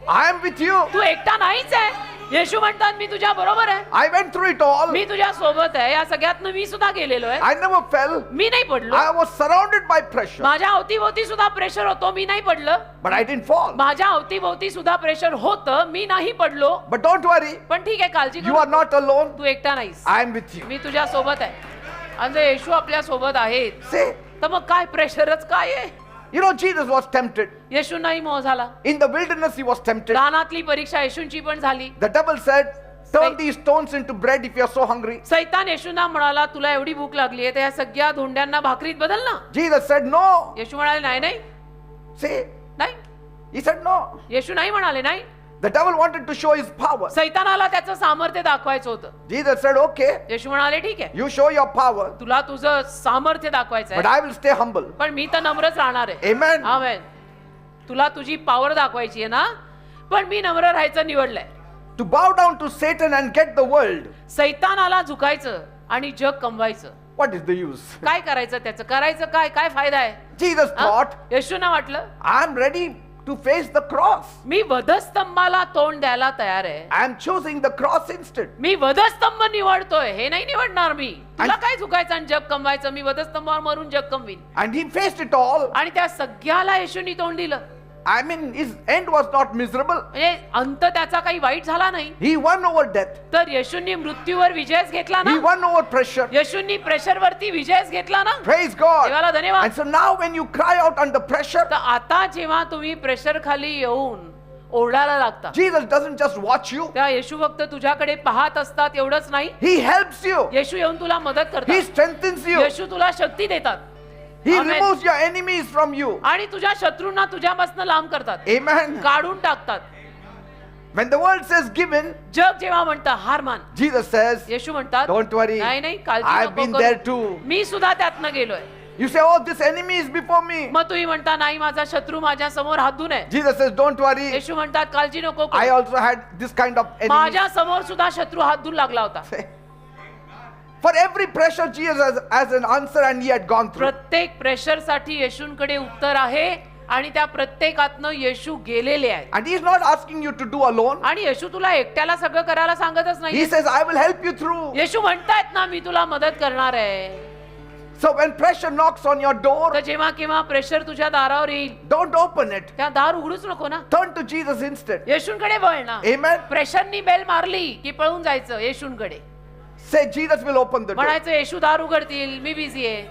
I am with you. तू एकटा नाहीच आहे. येशू म्हणतात मी तुझ्या बरोबर आहे, I went through it all. मी तुझ्या सोबत आहे. या सगळ्यातनं मी सुद्धा गेलेलो आहे, I never fell. मी नाही पडलो. I was surrounded by pressure, माझ्या अवतीभोवती सुद्धा प्रेशर होतो, मी नाही पडलं. but I didn't fall. माझ्या अवतीभोवती सुद्धा प्रेशर होतं, मी नाही पडलो. But don't worry, पण ठीक आहे, काळजी you करू are not alone. तू एकटा नाहीस, I am with you. मी तुझ्या सोबत आहे. आणि जर येशू आपल्या सोबत आहेत See, तर मग काय प्रेशरच काय आहे. you know, Jesus was tempted. येशू नाही मोह झाला. In the wilderness, he was tempted. रानातली परीक्षा येशूंची पण झाली. The devil said, turn these stones into bread if you are so hungry. सैतान येशूंना म्हणाला तुला एवढी भूक लागली आहे तर या सगळ्या धोंड्यांना भाकरीत बदल ना. Jesus said, no. येशू म्हणाले नाही नाही See, नाही. he said, no. येशू नाही म्हणाले नाही. The devil wanted to show his power. सैतानाला त्याचं सामर्थ्य दाखवायचं होतं. Jesus said, okay, येशू म्हणाले ठीक आहे, you show your power, तुला तुझं सामर्थ्य दाखवायचं but आहे, I will stay humble. पण मी तर नम्रच राहणार आहे. Amen. आमेन. तुला तुझी पॉवर दाखवायची आहे ना, पण मी नम्र राहायचं निवडलंय. To bow down to Satan and get the world, सैतानाला झुकायचं आणि जग कमवायचं. what is the use? काय करायचं, त्याचं करायचं काय, काय फायदा आहे. Jesus thought, येशूंना वाटलं I am ready to face the cross. मी वधस्तंभाला तोंड द्यायला तयार आहे. I am choosing the cross instead. मी वधस्तंभ निवडतोय, हे नाही निवडणार मी. तुला आणि- काय झुकायचं आणि जग कमवायचं, मी वधस्तंभावर मरून जग कमवीन. And he faced it all. आणि त्या सगळ्याला येशूंनी तोंड दिलं. I mean, his end was not miserable. म्हणजे अंत त्याचा काही वाईट झाला नाही. He won over death. तर येशूंनी मृत्यूवर विजयच घेतला He ना. won over pressure. येशूंनी प्रेशरवरती विजयच घेतला ना. Praise God. देवाला धन्यवाद. And so now when you cry out under pressure, तर आता जेव्हा तुम्ही प्रेशर खाली येऊन ओरडायला लागता, Jesus doesn't just watch you. तेव्हा येशू फक्त तुझ्याकडे पाहत असतात एवढंच नाही, He helps you. येशू येऊन तुला मदत He करतात. strengthens you. येशू तुला शक्ती देतात. He Amen. removes your enemies from you. आणि तुझ्या शत्रूंना तुझ्यापासून लांब करतात, Amen. काढून टाकतात. When the world says given, जग जेव्हा म्हणतं हार मान, Jesus says, येशू म्हणतात don't worry. नाही नाही काळजी I've नको been करू. there too. मी सुद्धा त्यातनं गेलोय. You say, oh, this enemy is before me. मग तुम्ही म्हणता नाही माझा शत्रू माझ्या समोर हात धुवून आहे. Jesus says, don't worry. येशू म्हणतात काळजी नको I करू. also had this kind of enemy. माझ्या समोर सुद्धा शत्रू हात धुवून लागला होता. For every pressure, Jesus has an answer and he had gone through. प्रत्येक प्रेशर साठी येशूंकडे उत्तर आहे आणि त्या प्रत्येकातनं येशू गेलेले आहेत. And He is not asking you to do alone. आणि येशू तुला एकट्याला सगळं करायला सांगतच He नाही. says, I will help you through. येशू म्हणतायत ना, मी तुला मदत करणार आहे. So when pressure knocks on your door, तर जेव्हा केव्हा प्रेशर तुझ्या दारावर येईल, don't open it. त्या दार उघडूच नको ना, Turn to Jesus instead. येशूंकडे वळ ना. Amen. प्रेशरनी बेल मारली की पळून जायचं येशूंकडे. Say, Jesus will open the door. म्हणायचं येशू दार उघडतील, मी बिझी आहे.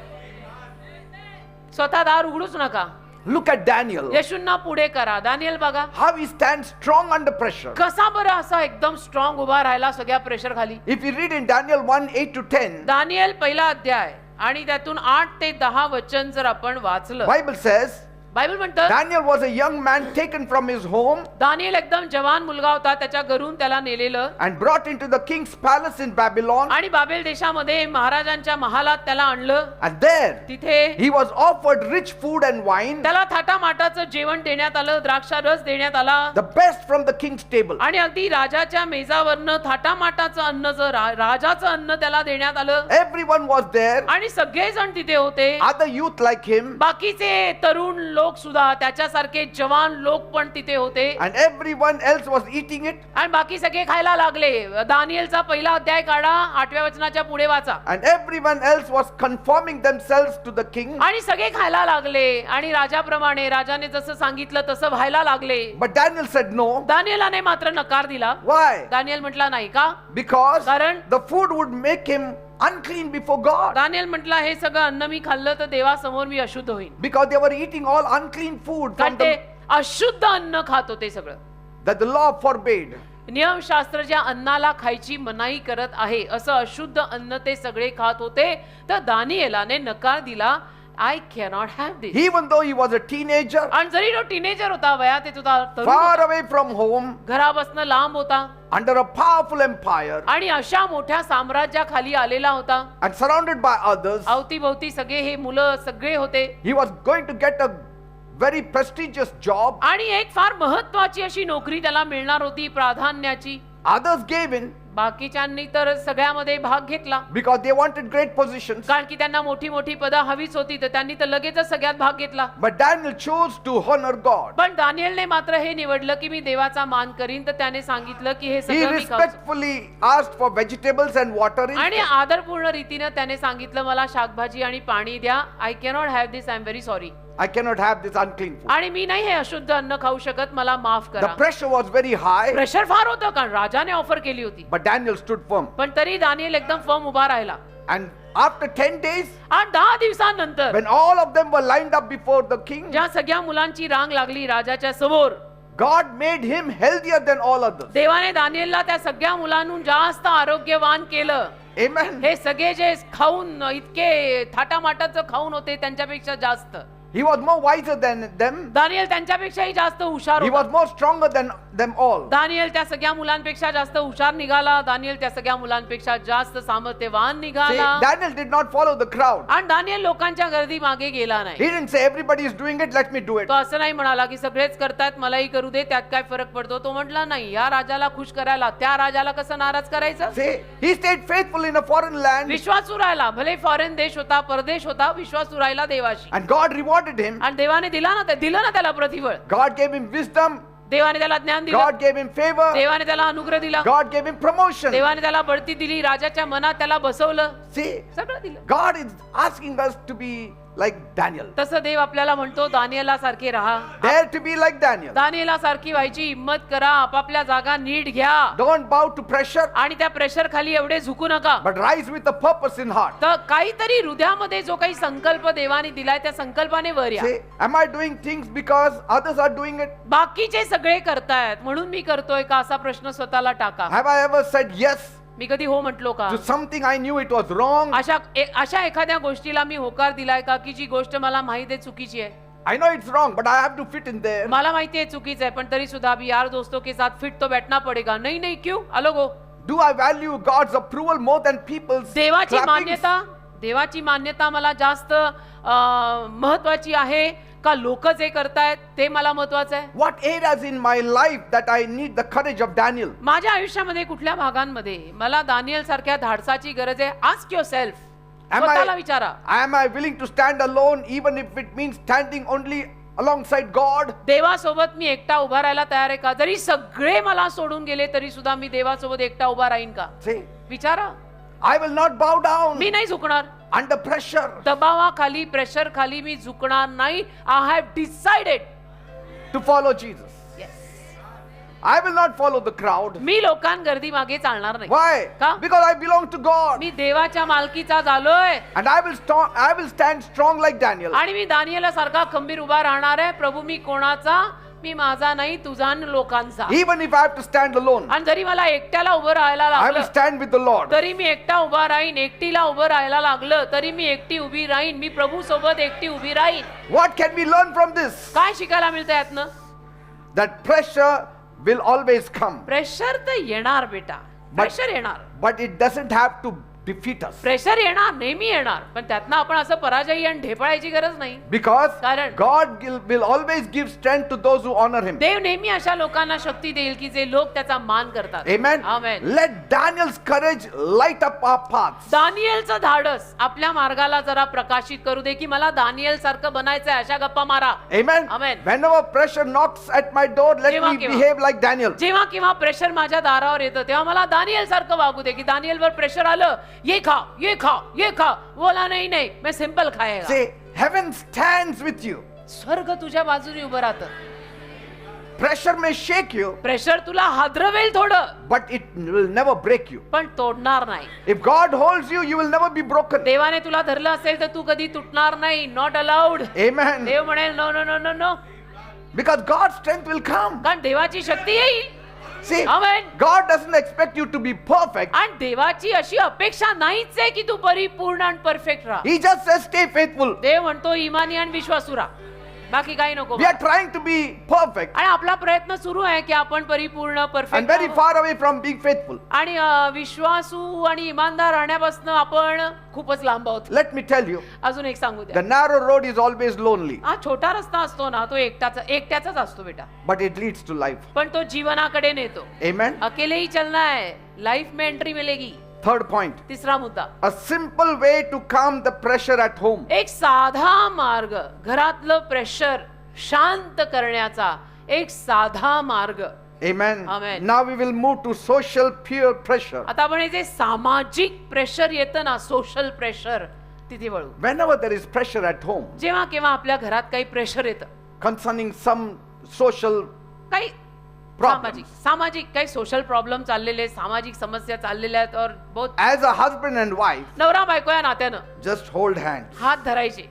स्वतः दार उघडूच नका. Look at Daniel. येशूंना पुढे करा. दानियल बघा How he stands strong under pressure. कसा बरं असा एकदम स्ट्रॉंग उभा राहिला सगळ्या प्रेशर खाली. If you read in Daniel 1:8 to 10, Daniel पहिला अध्याय आणि त्यातून 8 ते 10 वचन जर आपण वाचलं, Bible says, बायबल म्हणतं Daniel was a young man taken from his home Daniel एकदम जवान मुलगा होता, त्याच्या घरून त्याला नेलेलं and brought into the king's palace in Babylon. आणि बाबेल देशामध्ये महाराजांच्या महालात त्याला आणलं. And there तिथे he was offered rich food and wine, त्याला थाटामाटाचं जेवण देण्यात आलं, द्राक्षारस देण्यात आला the best from the king's table. आणि अगदी राजाच्या मेजावरनं थाटामाटाचं अन्न, राजाचं अन्न त्याला देण्यात आलं. Everyone was there. आणि सगळेजण तिथे होते. Other youth like him, बाकीचे तरुण लोक सुद्धा, त्याच्यासारखे जवान लोक पण तिथे होते. and everyone else was eating it. आणि बाकी सगळे खायला लागले. दानियेलचा पहिला अध्याय काढा, 8व्या वचनाच्या पुढे वाचा. And everyone else was conforming themselves to the king. आणि सगळे खायला लागले आणि राजाप्रमाणे, राजाने जसं सांगितलं तसं व्हायला लागले. But Daniel said no. दानियेलाने मात्र नकार दिला. Why? दानियल म्हटला नाही का? Because कारण the food would make him unclean before God. Daniel म्हटला हे सगळं अन्न मी खाल्लं तर देवासमोर मी अशुद्ध होईन. Because they were eating all unclean food कारण from ते the, अशुद्ध अन्न खात होते सगळं. that the law forbade. नियमशास्त्र ज्या अन्नाला खायची मनाई करत आहे असं अशुद्ध अन्न ते सगळे खात होते. तर दानियेलाने नकार दिला, I cannot have this. Even though he was a teenager, आणि जरी तो टीनेजर होता, वयात येत होता, तरुण far होता, away from home, घरापासून लांब होता under a powerful empire, आणि अशा मोठ्या साम्राज्याखाली आलेला होता, and surrounded by others, अवतीभोवती सगळे हे मुलं सगळे होते he was going to get a very prestigious job. आणि एक फार महत्वाची अशी नोकरी त्याला मिळणार होती, प्राधान्याची. Others gave in बाकीच्यांनी तर सगळ्यामध्ये भाग घेतला, because they wanted great positions. कारण की त्यांना मोठी मोठी पदं हवीच होती, तर त्यांनी तर लगेचच सगळ्यात भाग घेतला. But Daniel chose to honor God. पण दानियेलने मात्र हे निवडलं की मी देवाचा मान करीन. तर त्याने सांगितलं की हे He सगळं मी खाऊ. respectfully asked for vegetables and water. आणि आदरपूर्ण रीतीने त्याने सांगितलं मला शाकभाजी आणि पाणी द्या. I cannot have this, I am very sorry. I cannot have this unclean food. आणि मी नाही हे अशुद्ध अन्न खाऊ शकत, मला माफ The करा. pressure was very high, pressure फार होतं कारण राजाने ऑफर केली होती. but Daniel stood firm. पण तरी दानियल एकदम फर्म उभा राहिला. And after 10 days, आणि 10 दिवसांनंतर when all of them were lined up before the king, ज्या सगळ्या मुलांची रांग लागली राजाच्या समोर, God made him healthier than all others. देवाने दानियेलला त्या सगळ्या मुलांहून जास्त आरोग्यवान केलं. Amen. हे सगळे जे खाऊन इतके थाटामाटाचं खाऊन होते त्यांच्यापेक्षा जास्त. He was more wiser than them. Daniel त्यांच्यापेक्षाही जास्त हुशार He होता. was more stronger than them all. Daniel त्या सगळ्या मुलांपेक्षा जास्त हुशार निघाला. दानियल त्या सगळ्या मुलांपेक्षा जास्त सामर्थ्यवान See, निघाला. Daniel did not follow the crowd. आणि दानियल लोकांच्या गर्दी मागे गेला He नाही. didn't say everybody is doing it, let me do it. तो असं नाही म्हणाला की सगळेच करतायत मलाही करू दे, त्यात काय फरक पडतो. तो म्हटला नाही, या राजाला खुश करायला त्या राजाला कसं नाराज करायचं. See, he stayed faithful in a foreign land, विश्वासू राहिला. भले फॉरेन देश होता, परदेश होता, विश्वासू राहिला देवाशी. and God rewarded him. आणि देवाने दिला ना त्याला प्रतिफळ. God gave him wisdom. देवाने त्याला ज्ञान दिलं. God gave him favor. देवाने त्याला अनुग्रह दिला. God gave him promotion. देवाने त्याला बढती दिली. राजाच्या मनात त्याला बसवलं. See, सगळं दिलं. God is asking us to be like Daniel. तसं देव आपल्याला म्हणतो दानियेला सारखे राहा. Dare to be like Daniel. दानियेला सारखी व्हायची हिम्मत करा. आपापल्या जागा नीट घ्या Don't bow to pressure, आणि त्या प्रेशर खाली एवढे झुकू नका. but rise with a purpose in heart. तर काहीतरी हृदयामध्ये जो काही संकल्प देवाने दिलाय त्या संकल्पाने वर या. Say, am I doing things because others are doing it? बाकीचे सगळे करतायत म्हणून मी करतोय का असा प्रश्न स्वतःला टाका. Have I ever said yes मी कधी हो म्हटलो का? to something I knew it was wrong? अशा एखाद्या गोष्टीला मी होकार दिलाय का की जी गोष्ट मला माहित आहे चुकीची आहे. I know it's wrong, but I have to fit in there. मला माहिती आहे चुकीचं आहे पण तरी सुद्धा अभी यार दोस्तों के साथ फिट तो बैठना पडेगा. नहीं नहीं क्यों अलगो. Do I value God's approval more than people's देवाची clappings? देवाची मान्यता मला जास्त महत्वाची आहे का लोक जे करतायत ते मला महत्वाचं आहे. What areas in my life that I need the courage of Daniel? माझ्या आयुष्यामध्ये कुठल्या भागांमध्ये मला दानियल सारख्या धाडसाची गरज आहे. Ask yourself. स्वतःला विचारा. Am I willing to stand alone even if it means standing only alongside God? देवासोबत मी एकटा उभा राहायला तयार आहे का? जरी सगळे मला सोडून गेले तरी सुद्धा मी देवासोबत एकटा उभा राहीन का? See, विचारा. I will not bow down मी नाही झुकणार. under pressure. दबावाखाली, प्रेशर खाली मी झुकणार नाही. I have decided. To follow Jesus. I will not follow the crowd. मी लोकांगर्दी मागे चालणार नाही. Why? का? Because I belong to God. मी देवाच्या मालकीचा झालोय And I will stand strong like Daniel. आणि मी दानिएला सारखा खंबीर उभा राहणार आहे. प्रभू मी कोणाचा? मी माझा नाही, तुझा आणि लोकांचा. Even if I have to stand alone, आणि जरी मला एकट्याला उभं राहायला I will लागलं stand with the Lord. तरी मी एकटा उभा राहीन. एकटीला उभं राहायला लागलं तरी मी एकटी उभी राहीन. मी प्रभू सोबत एकटी उभी राहीन. What can we learn from this? काय शिकायला मिळतं यातनं? That pressure will always come. Pressure तर येणार बेटा. प्रेशर येणार. But it doesn't have to defeat us. Pressure येणार, नेहमी येणार. पण त्यातनं आपण असं पराजयी आणि ढेपाळायची गरज नाही. Because कारण God will always give strength to those who honor Him. देव नेहमी अशा लोकांना शक्ती देईल की जे लोक त्याचा मान करतात. Amen. Amen. Let Daniel's courage light up our paths. दानिएलचं धाडस आपल्या मार्गाला जरा प्रकाशित करू दे की मला दानिएल सारखं बनायचंय. अशा गप्पा मारा. Amen. Amen. Whenever pressure knocks at my door, let जेव्हा me केव्हा. behave like Daniel. जेव्हा केव्हा प्रेशर माझ्या दारावर येतं तेव्हा मला दानिएल सारखं वागू दे की दानिएलवर प्रेशर आलं, ये खा, ये खा, ये खा. बोला नाही नाही, मैं सिंपल खाएगा. Say, heaven stands with you. स्वर्ग तुझ्या बाजूने उभं राहतं. Pressure may shake you, pressure तुला हादरवेल थोडं, but it will never break you. पण तोडणार नाही. If God holds you, you will never be broken. देवाने तुला धरलं असेल तर तू कधी तुटणार नाही. Not allowed. Amen. देव म्हणेल no no no no no. Because God's strength will come. कारण देवाची शक्ती येईल. See, Amen. God doesn't expect you to be perfect. आणि देवाची अशी अपेक्षा नाहीच आहे की तू परिपूर्ण आणि परफेक्ट राहा. He just says, stay faithful. देव म्हणतो इमानी आणि विश्वासू राहा. बाकी काही नको. We are trying to be perfect आणि आपला प्रयत्न सुरू आहे की आपण परिपूर्ण and perfect very far away from being faithful. आणि विश्वासू आणि इमानदार राहण्यापासून आपण खूपच लांब आहोत. Let me tell you, अजून एक सांगू the द्या. narrow road is always lonely, हा छोटा रस्ता असतो ना तो एकट्याचाच असतो बेटा. but it leads to life. पण तो जीवनाकडे नेतो. Amen. अकेले ही चलना है, लाइफ में एंट्री मिलेगी. Third point, तिसरा मुद्दा, a simple way to calm the pressure at home. एक साधा मार्ग घरातलं प्रेशर शांत करण्याचा एक साधा मार्ग. Amen. Amen. Now we will move to social peer pressure. आता आपण हे जे सामाजिक प्रेशर येतं ना, सोशल प्रेशर, तिथे वळू. Whenever there is pressure at home जेव्हा केव्हा आपल्या घरात काही प्रेशर येतं, concerning some social काही problems, सामाजिक काही सोशल प्रॉब्लेम चाललेले, सामाजिक समस्या चाललेल्या आहेत और बहुत as a husband and wife, नवरा बायको या नात्यानं just hold hands. हात धरायचे.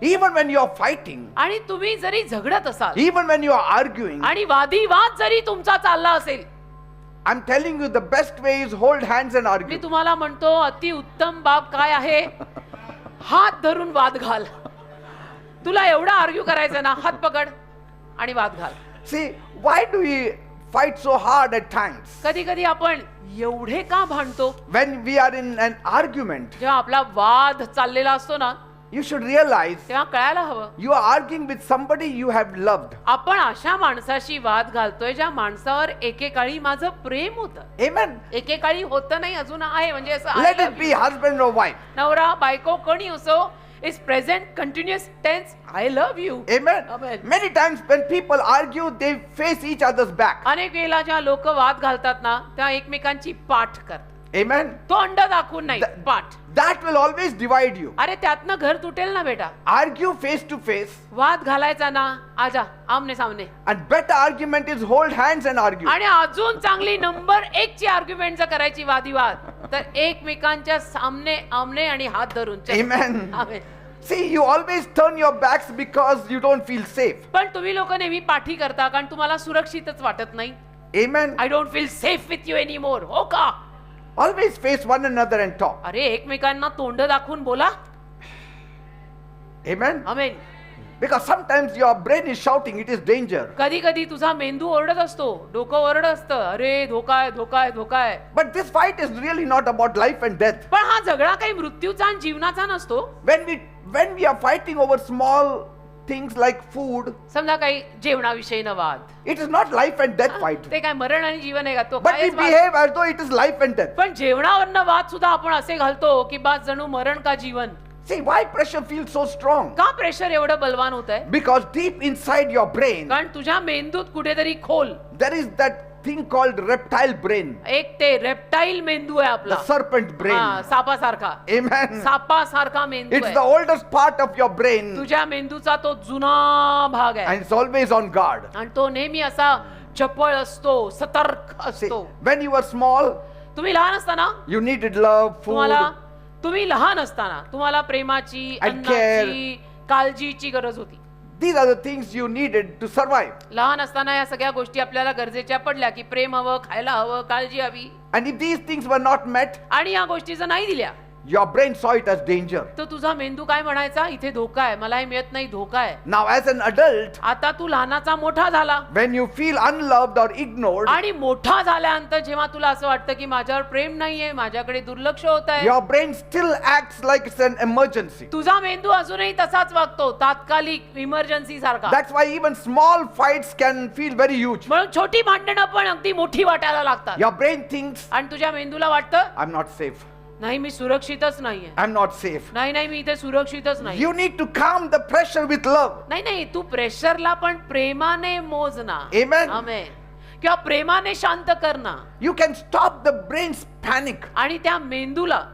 Even when you are fighting, आणि तुम्ही जरी झगडत असाल even when you are arguing, आणि वादीवाद जरी तुमचा चालला असेल, I'm telling you the best way is hold hands and me argue. तुम्हाला म्हणतो अति उत्तम बाब काय आहे? हात धरून वाद घाल. तुला एवढा आर्ग्यू करायचं ना, हात पकड आणि वाद घाल. See, why do we fight so hard at times? कधी कधी आपण एवढे का भांडतो? When we are in an argument, जेव्हा आपला वाद चाललेला असतो ना, you should realize तेव्हा कळायला हवं you are arguing with somebody you have loved. आपण अशा माणसाशी वाद घालतोय ज्या माणसावर एकेकाळी माझं प्रेम होतं. Amen. एकेकाळी होतं नाही, अजून आहे. म्हणजे असं I Let love it be you. husband or wife. नवरा बायको कोणी असो, is present continuous tense, I love you. Amen. Amen. Many times when people argue, they face each other's back. अनेक वेळेला जेव्हा लोक वाद घालतात ना, तेव्हा एकमेकांची पाठ करतात. Amen. तोंड दाखवून नाही, पाठ. That will always divide you. अरे त्यातनं घर तुटेल ना बेटा. Argue face to face, वाद घालायचा ना, आजा आमने सामने. and better argument is hold hands and argue. आणि अजून चांगली नंबर 1 ची आर्ग्युमेंट जर करायची वादिवाद, तर एकमेकांच्या सामने आमने आणि हात धरून. Amen. Amen. See, you always turn your backs because you don't feel safe. पण तुम्ही लोक नेहमी पाठी करता कारण तुम्हाला सुरक्षितच वाटत नाही. Amen. I don't feel safe with you any more. हो का? Always face one another and talk. अरे एकमेकांना तोंड दाखवून बोला. Amen. Amen. Because sometimes your brain is shouting, it is danger. कधी कधी तुझा मेंदू ओरडत असतो, डोकं ओरडत असतं, अरे धोका आहे, धोका आहे, धोका आहे. But this fight is really not about life and death. पण हा झगडा काही मृत्यूचा आणि जीवनाचा नसतो. When we are fighting over small things like food, समजा काही जेवणाविषयी न वाद, it is not life and death fight. ते काय मरण आणि जीवन आहे का? तो But we कायच वाद. behave as though it is life and death. पण जेवणावरनं वाद सुद्धा आपण असे घालतो की बा जणू मरण का जीवन. See, why pressure feels so strong? का प्रेशर एवढं बलवान होत आहे? Because deep inside your brain, कारण तुझ्या मेंदूत कुठेतरी खोल there is that thing called reptile brain, एक ते रेप्टाईल मेंदू आहे the आपला. serpent brain. हा, सापासारखा. Amen. सापासारखा मेंदू It's the आहे. oldest part of your brain तुझ्या मेंदूचा तो जुना भाग आहे and it's always on guard. आणि तो नेहमी असा चपळ असतो, सतर्क See, असतो. when you were small, तुम्ही लहान असताना you needed love, तुम्हाला food, तुम्ही लहान असताना तुम्हाला प्रेमाची, And अन्नाची, काळजीची गरज होती. these are the things you needed to survive. लहान असताना या सगळ्या गोष्टी आपल्याला गरजेच्या पडल्या की प्रेम हवं, खायला हवं, काळजी हवी. And if these things were not met, आणि या गोष्टी जर नाही दिल्या your brain saw it as danger. तर तुझा मेंदू काय म्हणायचा? इथे धोका आहे, मला हे मिळत नाही, धोका आहे. Now, as an adult, आता तू लहानाचा मोठा झाला when you feel unloved or ignored, आणि मोठा झाल्यानंतर जेव्हा तुला असं वाटतं की माझ्यावर प्रेम नाहीये, माझ्याकडे दुर्लक्ष होत आहे, your brain still acts like it's an emergency. तुझा मेंदू अजूनही तसाच वागतो, तात्कालिक इमर्जन्सी सारखा. That's why even small fights can feel very huge. म्हणून छोटी भांडणं पण अगदी मोठी वाटायला लागतात. Your brain thinks, आणि तुझ्या मेंदूला वाटतं I'm not safe. नाही मी सुरक्षितच नाहीये, I'm not safe. नाही नाही मी इथे सुरक्षितच नाही. You need to calm the pressure with love. नाही नाही तू प्रेशरला पण प्रेमाने मोज ना. Amen. आमेन. किंवा प्रेमाने शांत कर ना. You can stop the brain's panic आणि त्या मेंदूला,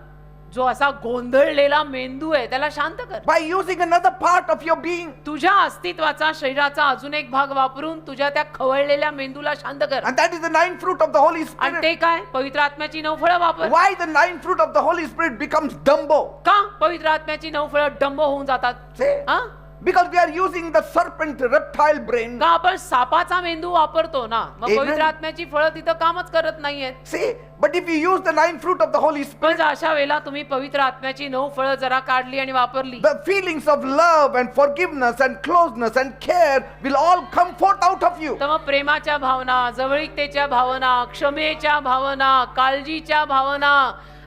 जो असा गोंधळलेला मेंदू आहे, त्याला शांत कर. by using another part of your being. तुझ्या अस्तित्वाचा, शरीराचा अजून एक भाग वापरून तुझ्या त्या खवळलेल्या मेंदूला शांत कर. And that is the ninth fruit of the Holy आणि Spirit. ते काय? पवित्र आत्म्याची 9 फळं वापर. Why the ninth fruit of the Holy Spirit becomes Dumbo? का पवित्र आत्म्याची 9 फळं डंब होऊन जातात? See? हा? Because we are using the serpent reptile brain. का आपण सापाचा मेंदू वापरतो ना, मग Amen. पवित्र आत्म्याची फळं तिथं कामच करत नाहीयेत. See, but if you use the ninth fruit of the Holy पण Spirit, जर अशा वेळेला तुम्ही पवित्र आत्म्याची 9 फळं जरा काढली आणि वापरली, the feelings of love and forgiveness and closeness and care will all come forth out of you. तर मग प्रेमाच्या भावना, जवळीकतेच्या भावना, क्षमेच्या भावना, काळजीच्या भावना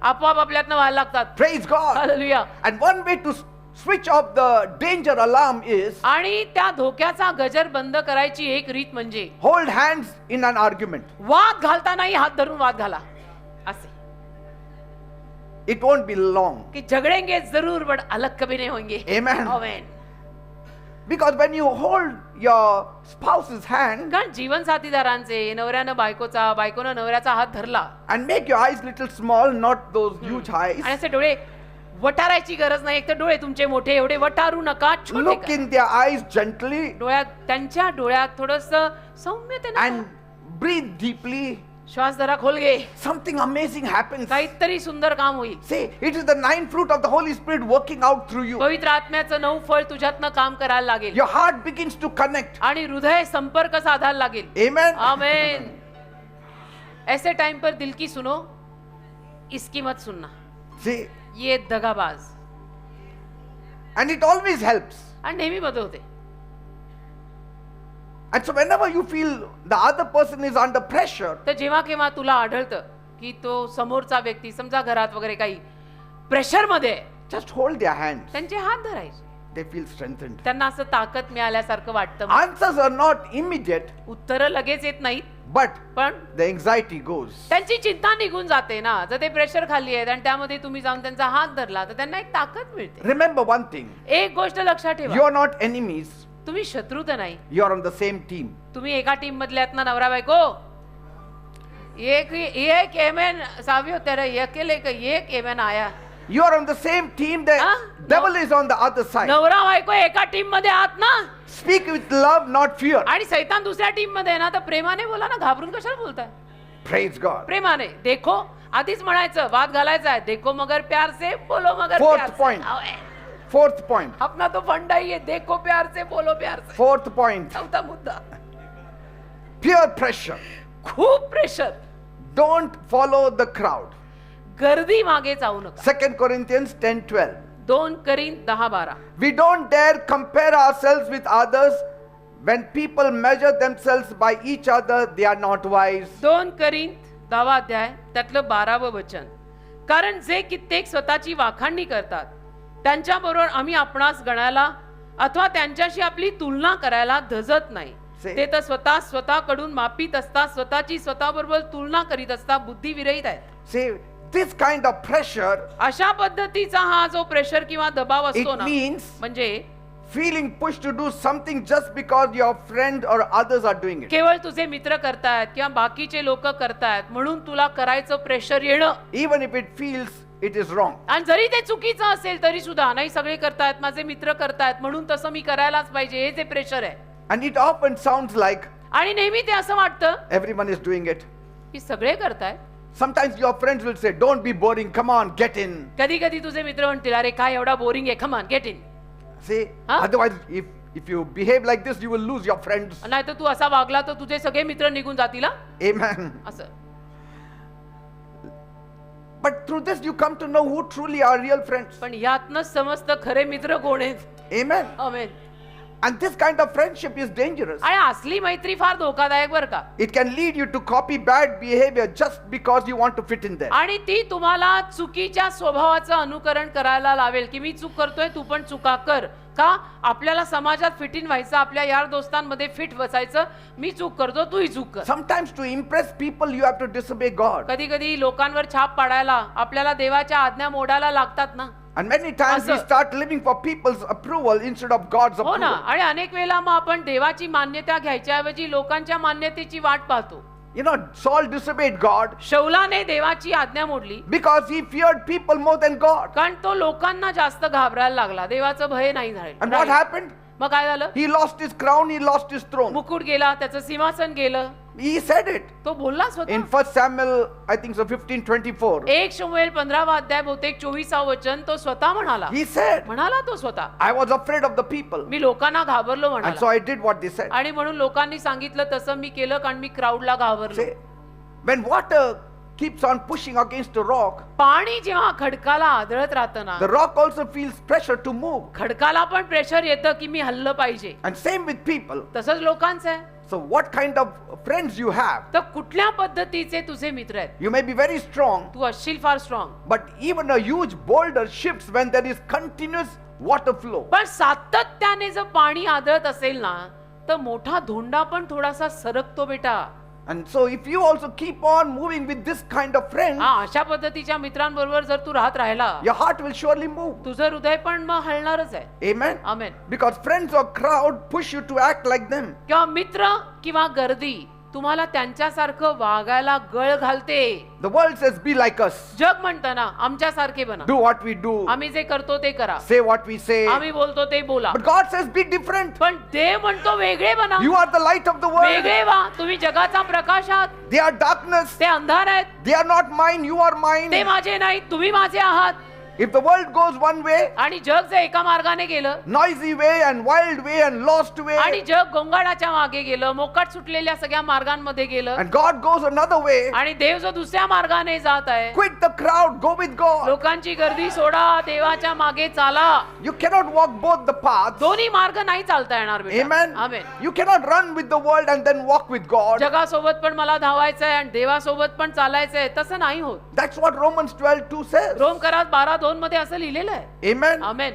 आपोआप आपल्यातनं व्हायला लागतात. Praise God. Hallelujah. And one way to switch off the danger alarm is आणि त्या धोक्याचा गजर बंद करायची एक रीत म्हणजे hold hands in an argument. वाद घालतानाही हात धरून वाद घाला. असे It won't be long. की झगडेंगे जरूर बट अलग कभी नहीं होंगे. Amen. Amen. Because when you hold your spouse's hand कारण जीवन साथीदारांचे, नवऱ्यानं बायकोचा, बायकोनं नवऱ्याचा हात धरला and make your eyes little small, not those huge eyes, आणि असे डोळे वटारायची गरज नाही. एक तर डोळे तुमचे मोठे, एवढे वटारू नका, छोटे look करा. in their eyes gently डोळ्यात, त्यांच्या डोळ्यात थोडस सौम्यतेने and breathe deeply. श्वास जरा खोल घे. Something amazing happens. काहीतरी सुंदर काम होईल. See, it is the ninth fruit of the Holy Spirit working out through you. पवित्र आत्म्याचं 9 फळ तुझ्यातनं काम करायला लागेल Your heart begins to connect. आणि हृदय संपर्क साधायला लागेल. Amen. आमेन. ऐसे टाइम पर दिल की सुनो, इसकी मत सुनना. See, ये दगाबाज. and it always helps. आणि नेहमी मदत होते. And so whenever you feel the other person is under pressure, तर जेव्हा केव्हा तुला आढळतं की तो समोरचा व्यक्ती, समजा घरात वगैरे काही प्रेशर मध्ये आहे, just hold their hands. त्यांचे हात धरायचे. They feel strengthened. त्यांना असं ताकद मिळाल्यासारखं वाटतं. Answers are not immediate, उत्तरं लगेच येत नाहीत, but पण the anxiety goes. त्यांची चिंता निघून जाते ना. जर ते प्रेशर खाली आहेत आणि त्यामध्ये तुम्ही जाऊन त्यांचा हात धरला तर त्यांना एक ताकद मिळते. Remember one thing, एक गोष्ट लक्षात ठेवा, you're not enemies, तुम्ही शत्रू तर नाही. you're on the same team. तुम्ही एका टीम मधले आहेत ना, नवरा बायको. एक एमएन सावी होते रे, अकेले का एक एमएन आया. You're on the same team, the Huh? devil is on the other side. नवरा बायको एका टीम मध्ये आहात ना, Speak with love, not fear. आणि सैतान दुसऱ्या टीम मध्ये आहे ना, तर प्रेमाने बोला ना. घाबरून कशाला बोलताय? Praise God. प्रेमाने. देखो, आधीच म्हणायचं, वाद घालायचा आहे. देखो मगर प्यार से, बोलो मगर Fourth प्यार से. point. आवे. Fourth point. अपना तो फंडा ही है, देखो प्यार से, बोलो प्यार से. Fourth point. चौथा मुद्दा, Peer pressure. खूप pressure. Don't follow the crowd. गर्दी मागे जाऊ नका. 2 Corinthians 10:12. 2 Corinth 10:12. We don't dare compare ourselves with others. When people measure themselves by each other, they are not wise. 2 Corinth 10 अध्याय त्यातलं 12वं वचन. कारण जे कित्येक स्वतःची वाखाणणी करतात, त्यांच्याबरोबर आम्ही आपणास गणायला अथवा त्यांच्याशी आपली तुलना करायला धजत नाही. ते तर स्वतःकडून मापित असता, स्वतःची स्वतःबरोबर तुलना करीत असता बुद्धिविरहित आहेत. See, this kind of pressure, अशा पद्धतीचा हा जो प्रेशर किंवा दबाव असतो it ना, means म्हणजे feeling pushed to do something just because your friend or others are doing it. केवळ तुझे मित्र करतायत किंवा बाकीचे लोक करतायत म्हणून तुला करायचं प्रेशर येणं. Even if it feels it is wrong. आणि जरी ते चुकीचं असेल तरी सुद्धा नाही, सगळे करतायत, माझे मित्र करतायत म्हणून तसं मी करायलाच पाहिजे, हे जे प्रेशर आहे. And it often sounds like आणि नेहमी ते असं वाटतं everyone is doing it. की सगळे करतायत. Sometimes your friends will say, don't be boring, come on, get in. कधी कधी तुझे मित्र म्हणतील, अरे काय एवढा बोरिंग आहे, come on get in. See, Huh? otherwise if you behave like this, you will lose your friends. नाही तर तू असा वागला तर तुझे सगळे मित्र निघून जातील हा? Amen. असं. But through this you come to know who truly are real friends. पण यातनंच समजतं खरे मित्र कोण आहेत. Amen. Amen. And this kind of friendship is dangerous. आणि असली मैत्री फार धोकादायक बरं का. It can lead you to copy bad behavior just because you want to fit in there. आणि ती तुम्हाला चुकीच्या स्वभावाचं अनुकरण करायला लावेल की मी चूक करतोय तू पण चुका कर. का? आपल्याला समाजात फिट इन व्हायचं, आपल्या यार दोस्तांमध्ये फिट बसायचं. मी चूक करतो तूही चूक कर. Sometimes to impress people you have to disobey God. कधी कधी लोकांवर छाप पाडायला आपल्याला देवाच्या आज्ञा मोडायला लागतात ना. And many times we असं. start living for people's approval instead of God's हो ना. approval. आणि अनेक वेळेला मग आपण देवाची मान्यता घ्यायच्या ऐवजी लोकांच्या मान्यतेची वाट पाहतो. You know, Saul disobeyed God शौलाने देवाची आज्ञा मोडली because he feared people more than God. कारण तो लोकांना जास्त घाबरायला लागला, देवाचं भय नाही And what झालं. happened? मग काय झालं? He lost his crown, he lost his throne. मुकुट गेला, त्याचं सिंहासन गेलं. He said it तो बोललाच होता. in 1 Samuel, I think so, 15:24. 1 शमूएल 15वा अध्याय बहुतेक 24वा वचन तो स्वतः म्हणाला. He said, म्हणाला तो स्वतः, I was afraid of the people. मी लोकांना घाबरलो And so म्हणाला. I did what they said. आणि म्हणून लोकांनी सांगितलं तसं मी केलं कारण मी क्राऊडला घाबरलो. See, when water keeps on pushing against a rock, पाणी जेव्हा खडकाला आदळत राहतं ना, the rock also feels pressure to move. खडकाला पण प्रेशर येतं की मी हल्लं पाहिजे. And same with people. तसंच लोकांचं आहे. So what kind of friends you have? तर कुठल्या पद्धतीचे तुझे मित्र आहेत? You may be very strong, तू असशील फार strong, but even a huge boulder shifts when there is continuous water flow. पण सातत्याने जर पाणी आदळत असेल ना तर मोठा धोंडा पण थोडासा सरकतो बेटा. And so if you also keep on moving with this kind of friends, हा, अशा पद्धतीच्या मित्रांबरोबर जर तू राहत राहिला your heart will surely move. तुझं हृदय पण मग हलणारच आहे. Amen. Amen. Because friends or crowd push you to act like them. किंवा मित्र किंवा गर्दी तुम्हाला त्यांच्यासारखं वागायला गळ घालते. The world says, be like us. जग म्हणतं ना आमच्यासारखे बना, Do what we do. आम्ही जे करतो ते करा, Say what we say. आम्ही बोलतो ते बोला. But God says, be different. पण देव म्हणतो वेगळे बना, You are the light of the world. वेगळे व्हा. तुम्ही जगाचा प्रकाश आहात. They are darkness. ते अंधार आहेत. They are not mine. You are mine. ते माझे नाहीत, तुम्ही माझे आहात. If the world goes one way, आणि जग जर एका मार्गाने गेलं noisy way and wild way and lost way, आणि जग गोंगाटाच्या मागे गेलं, मोकाट सुटलेल्या सगळ्या मार्गांमध्ये गेलं, and God goes another way, आणि देव जो दुसऱ्या मार्गाने जात आहे, quit the crowd, go with God. लोकांची गर्दी सोडा, देवाच्या मागे चाला. You cannot walk both the paths. दोन्ही मार्ग नाही चालता येणार बेटा. Amen. Amen. You cannot run with the world and then walk with God. जगासोबत पण मला धावायचंय आणि देवासोबत पण चालायचंय, तसं नाही होत. That's what Romans 12:2 says. Rome करात 12:2 मध्ये असं लिहिलेलं आहे. Amen. Amen.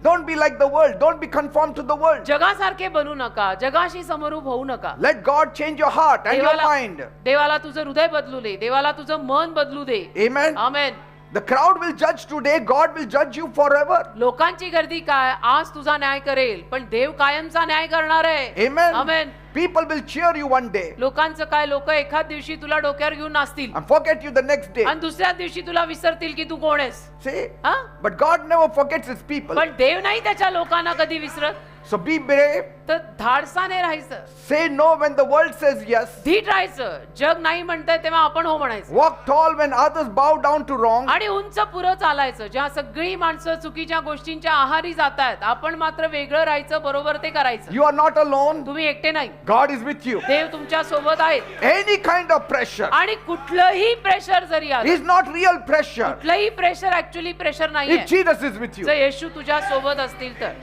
Don't be like the world. Don't be conformed to the world. जगासारखे बनू नका, जगाशी समरूप होऊ नका. Let God change your heart and your mind. देवाला तुझं हृदय बदलू दे, देवाला तुझं मन बदलू दे. Amen. Amen. The crowd will judge today. God will judge you forever. लोकांची गर्दी काय आज तुझा न्याय करेल, पण देव कायमचा न्याय करणार आहे. Amen. Amen. People will cheer you one day लोकांचं काय, लोक एखाद दिवशी तुला डोक्यावर घेऊन नाचतील and forget you the next day. आणि दुसऱ्या दिवशी तुला विसरतील की तू कोण आहेस. See? हा? But God never forgets his people. पण देव नाही त्याच्या लोकांना कधी विसरत. So be brave. तर धाडसाने राहायचं, Say no when the world says yes. धीट राहायचं. जग नाही म्हणतंय तेव्हा आपण हो म्हणायचं. Walk tall when others bow down to wrong. आणि उंच पुरं चालायचं. जेव्हा सगळी माणसं चुकीच्या गोष्टींच्या आहारी जातायत, आपण मात्र वेगळं राहायचं, बरोबर ते करायचं. You are not alone. तुम्ही एकटे नाही, God is with you. देव तुमच्या सोबत आहेत. Any kind of pressure आणि कुठलंही प्रेशर जरी आलं, is not real pressure. कुठलंही प्रेशर ऍक्च्युअली प्रेशर नाहीये. If Jesus is with you. जर येशू तुझ्या सोबत असतील तर.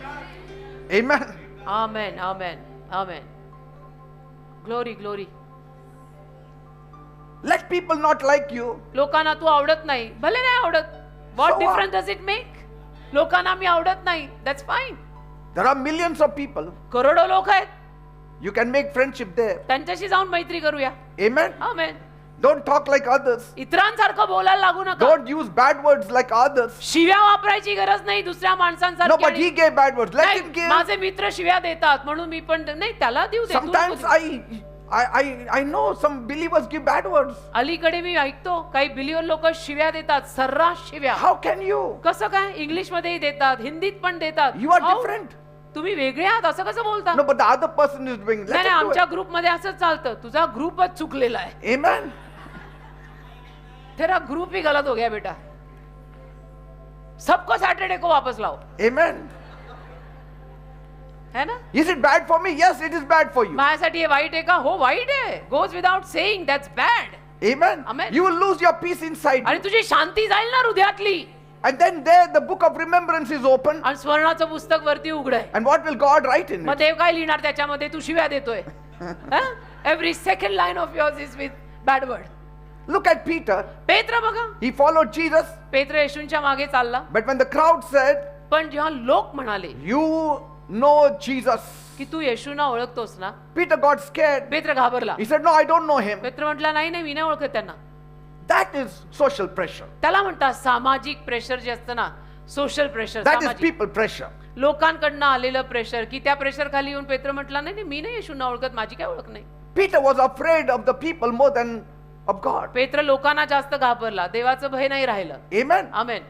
Amen. Amen, amen, amen. Glory, glory. Let people not like you. लोकांना तू आवडत नाही, भले नाही आवडत. What So what? Difference does it make? लोकांना मी आवडत नाही, that's fine. There are millions of people. करोडो लोक आहेत, You can make friendship there. त्यांच्याशी जाऊन मैत्री करूया. Amen. Amen. Don't talk like others. इतरांसारखं बोलायला लागू नका. Don't use bad words like others. शिव्या वापरायची गरज नाही दुसऱ्या No, माणसांसारखी. but he gave bad words. Let नाही, him give. माझे मित्र शिव्या देतात म्हणून मी पण नाही, त्याला देऊ दे. तू Sometimes नको देऊ. I know some believers give bad words. अलीकडे मी ऐकतो काही बिलियन लोक शिव्या देतात, सर्रास शिव्या. How can you? कसं काय? इंग्लिश मध्येही देतात, हिंदीत पण देतात. You are How? different. तुम्ही वेगळे आहात असं कसं बोलता? No, but the other person is doing. Let नाही him do आमच्या it. ग्रुप मध्ये असंच चालतं. तुझा ग्रुपच चुकलेला आहे. Amen. तेरा ग्रुप ही गलत हो गया बेटा. सबको सैटरडे को वापस लाओ. Amen. है ना? Is it bad for me? Yes, it is bad for you. माझ्यासाठी हे वाईट आहे का? हो वाईट आहे. Goes without saying that's bad. Amen. Amen. You will lose your peace inside. आणि तुझी शांती जाईल ना हृदयातली. And then there the book of remembrance is open. आणि स्मरणाचं पुस्तक वरती उघड आहे. And what will God write in मग it? देव काय लिहिणार त्याच्यामध्ये? तू शिव्या देतोय. Every second line of yours is with bad word. Look at Peter. पेत्र बघा. He followed Jesus. पेत्र येशूंच्या मागे चालला. But when the crowd said, पण जेव्हा लोक म्हणाले you know Jesus, की तू येशूंना ओळखतोस ना, Peter got scared. पेत्र घाबरला. He said, no, I don't know him. पेत्र म्हटला नाही नाही मी नाही ओळखत त्यांना. That is social pressure. त्याला म्हणतात सामाजिक प्रेशर जे असतं ना, social pressure. That is people pressure. लोकांकडनं आलेलं प्रेशर, की त्या प्रेशर खाली येऊन पेत्र म्हटला नाही नाही मी नाही येशूंना ओळखत, माझी काय ओळख नाही. Peter was afraid of the people more than of God. पेत्र लोकांना जास्त घाबरला, देवाचं भय नाही राहिलं. Amen. आमेन.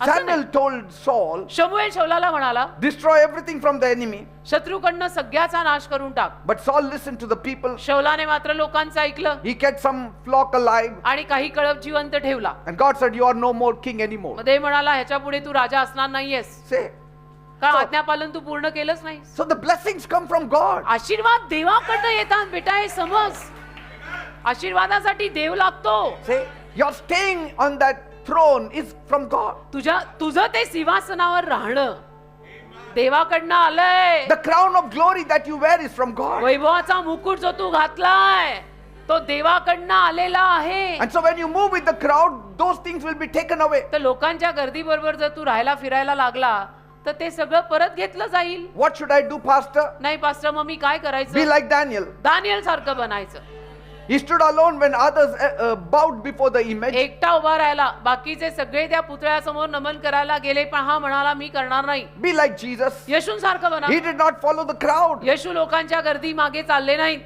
Samuel told Saul, शमूएल शौलाला म्हणाला destroy everything from the enemy. शत्रूकडनं सगळ्याचा नाश करून टाक. But Saul listened to the people. शौलाने मात्र लोकांचं ऐकलं He kept some flock alive. आणि काही कळप जिवंत ठेवला. And God said, you are no more king anymore. मग देव म्हणाला ह्याच्या पुढे तू राजा असणार नाहीयेस, Say. कारण आज्ञापालन तू पूर्ण केलंच नाही. So the blessings come from God. आशीर्वाद देवाकडनं येतात बेटा, हे समज. आशीर्वादासाठी देव लागतो. Say, you're staying on that throne is from God. तुझं ते सिंहासनावर राहणं देवाकडनं आलंय. The crown of glory that you wear is from God. वैभवाचा मुकुट जो तू घातलाय तो देवाकडनं आलेला आहे. And so when you move with the crowd, those things will be taken away. तर लोकांच्या गर्दी बरोबर जर तू राहायला फिरायला लागला तर ते सगळं परत घेतलं जाईल. What should I do, Pastor? नाही पास्टर, मग मी काय Be करायचं? like Daniel. दानिएल सारखं बनायचं. He stood alone when others bowed before the image. एकटा उभा राहिला, बाकीचे सगळे त्या पुतळ्यासमोर नमन करायला गेले, पण हा म्हणाला मी करणार नाही. Be like Jesus. येशूंसारखं बना. He did not follow the crowd. येशू लोकांच्या गर्दी मागे चालले नाहीत.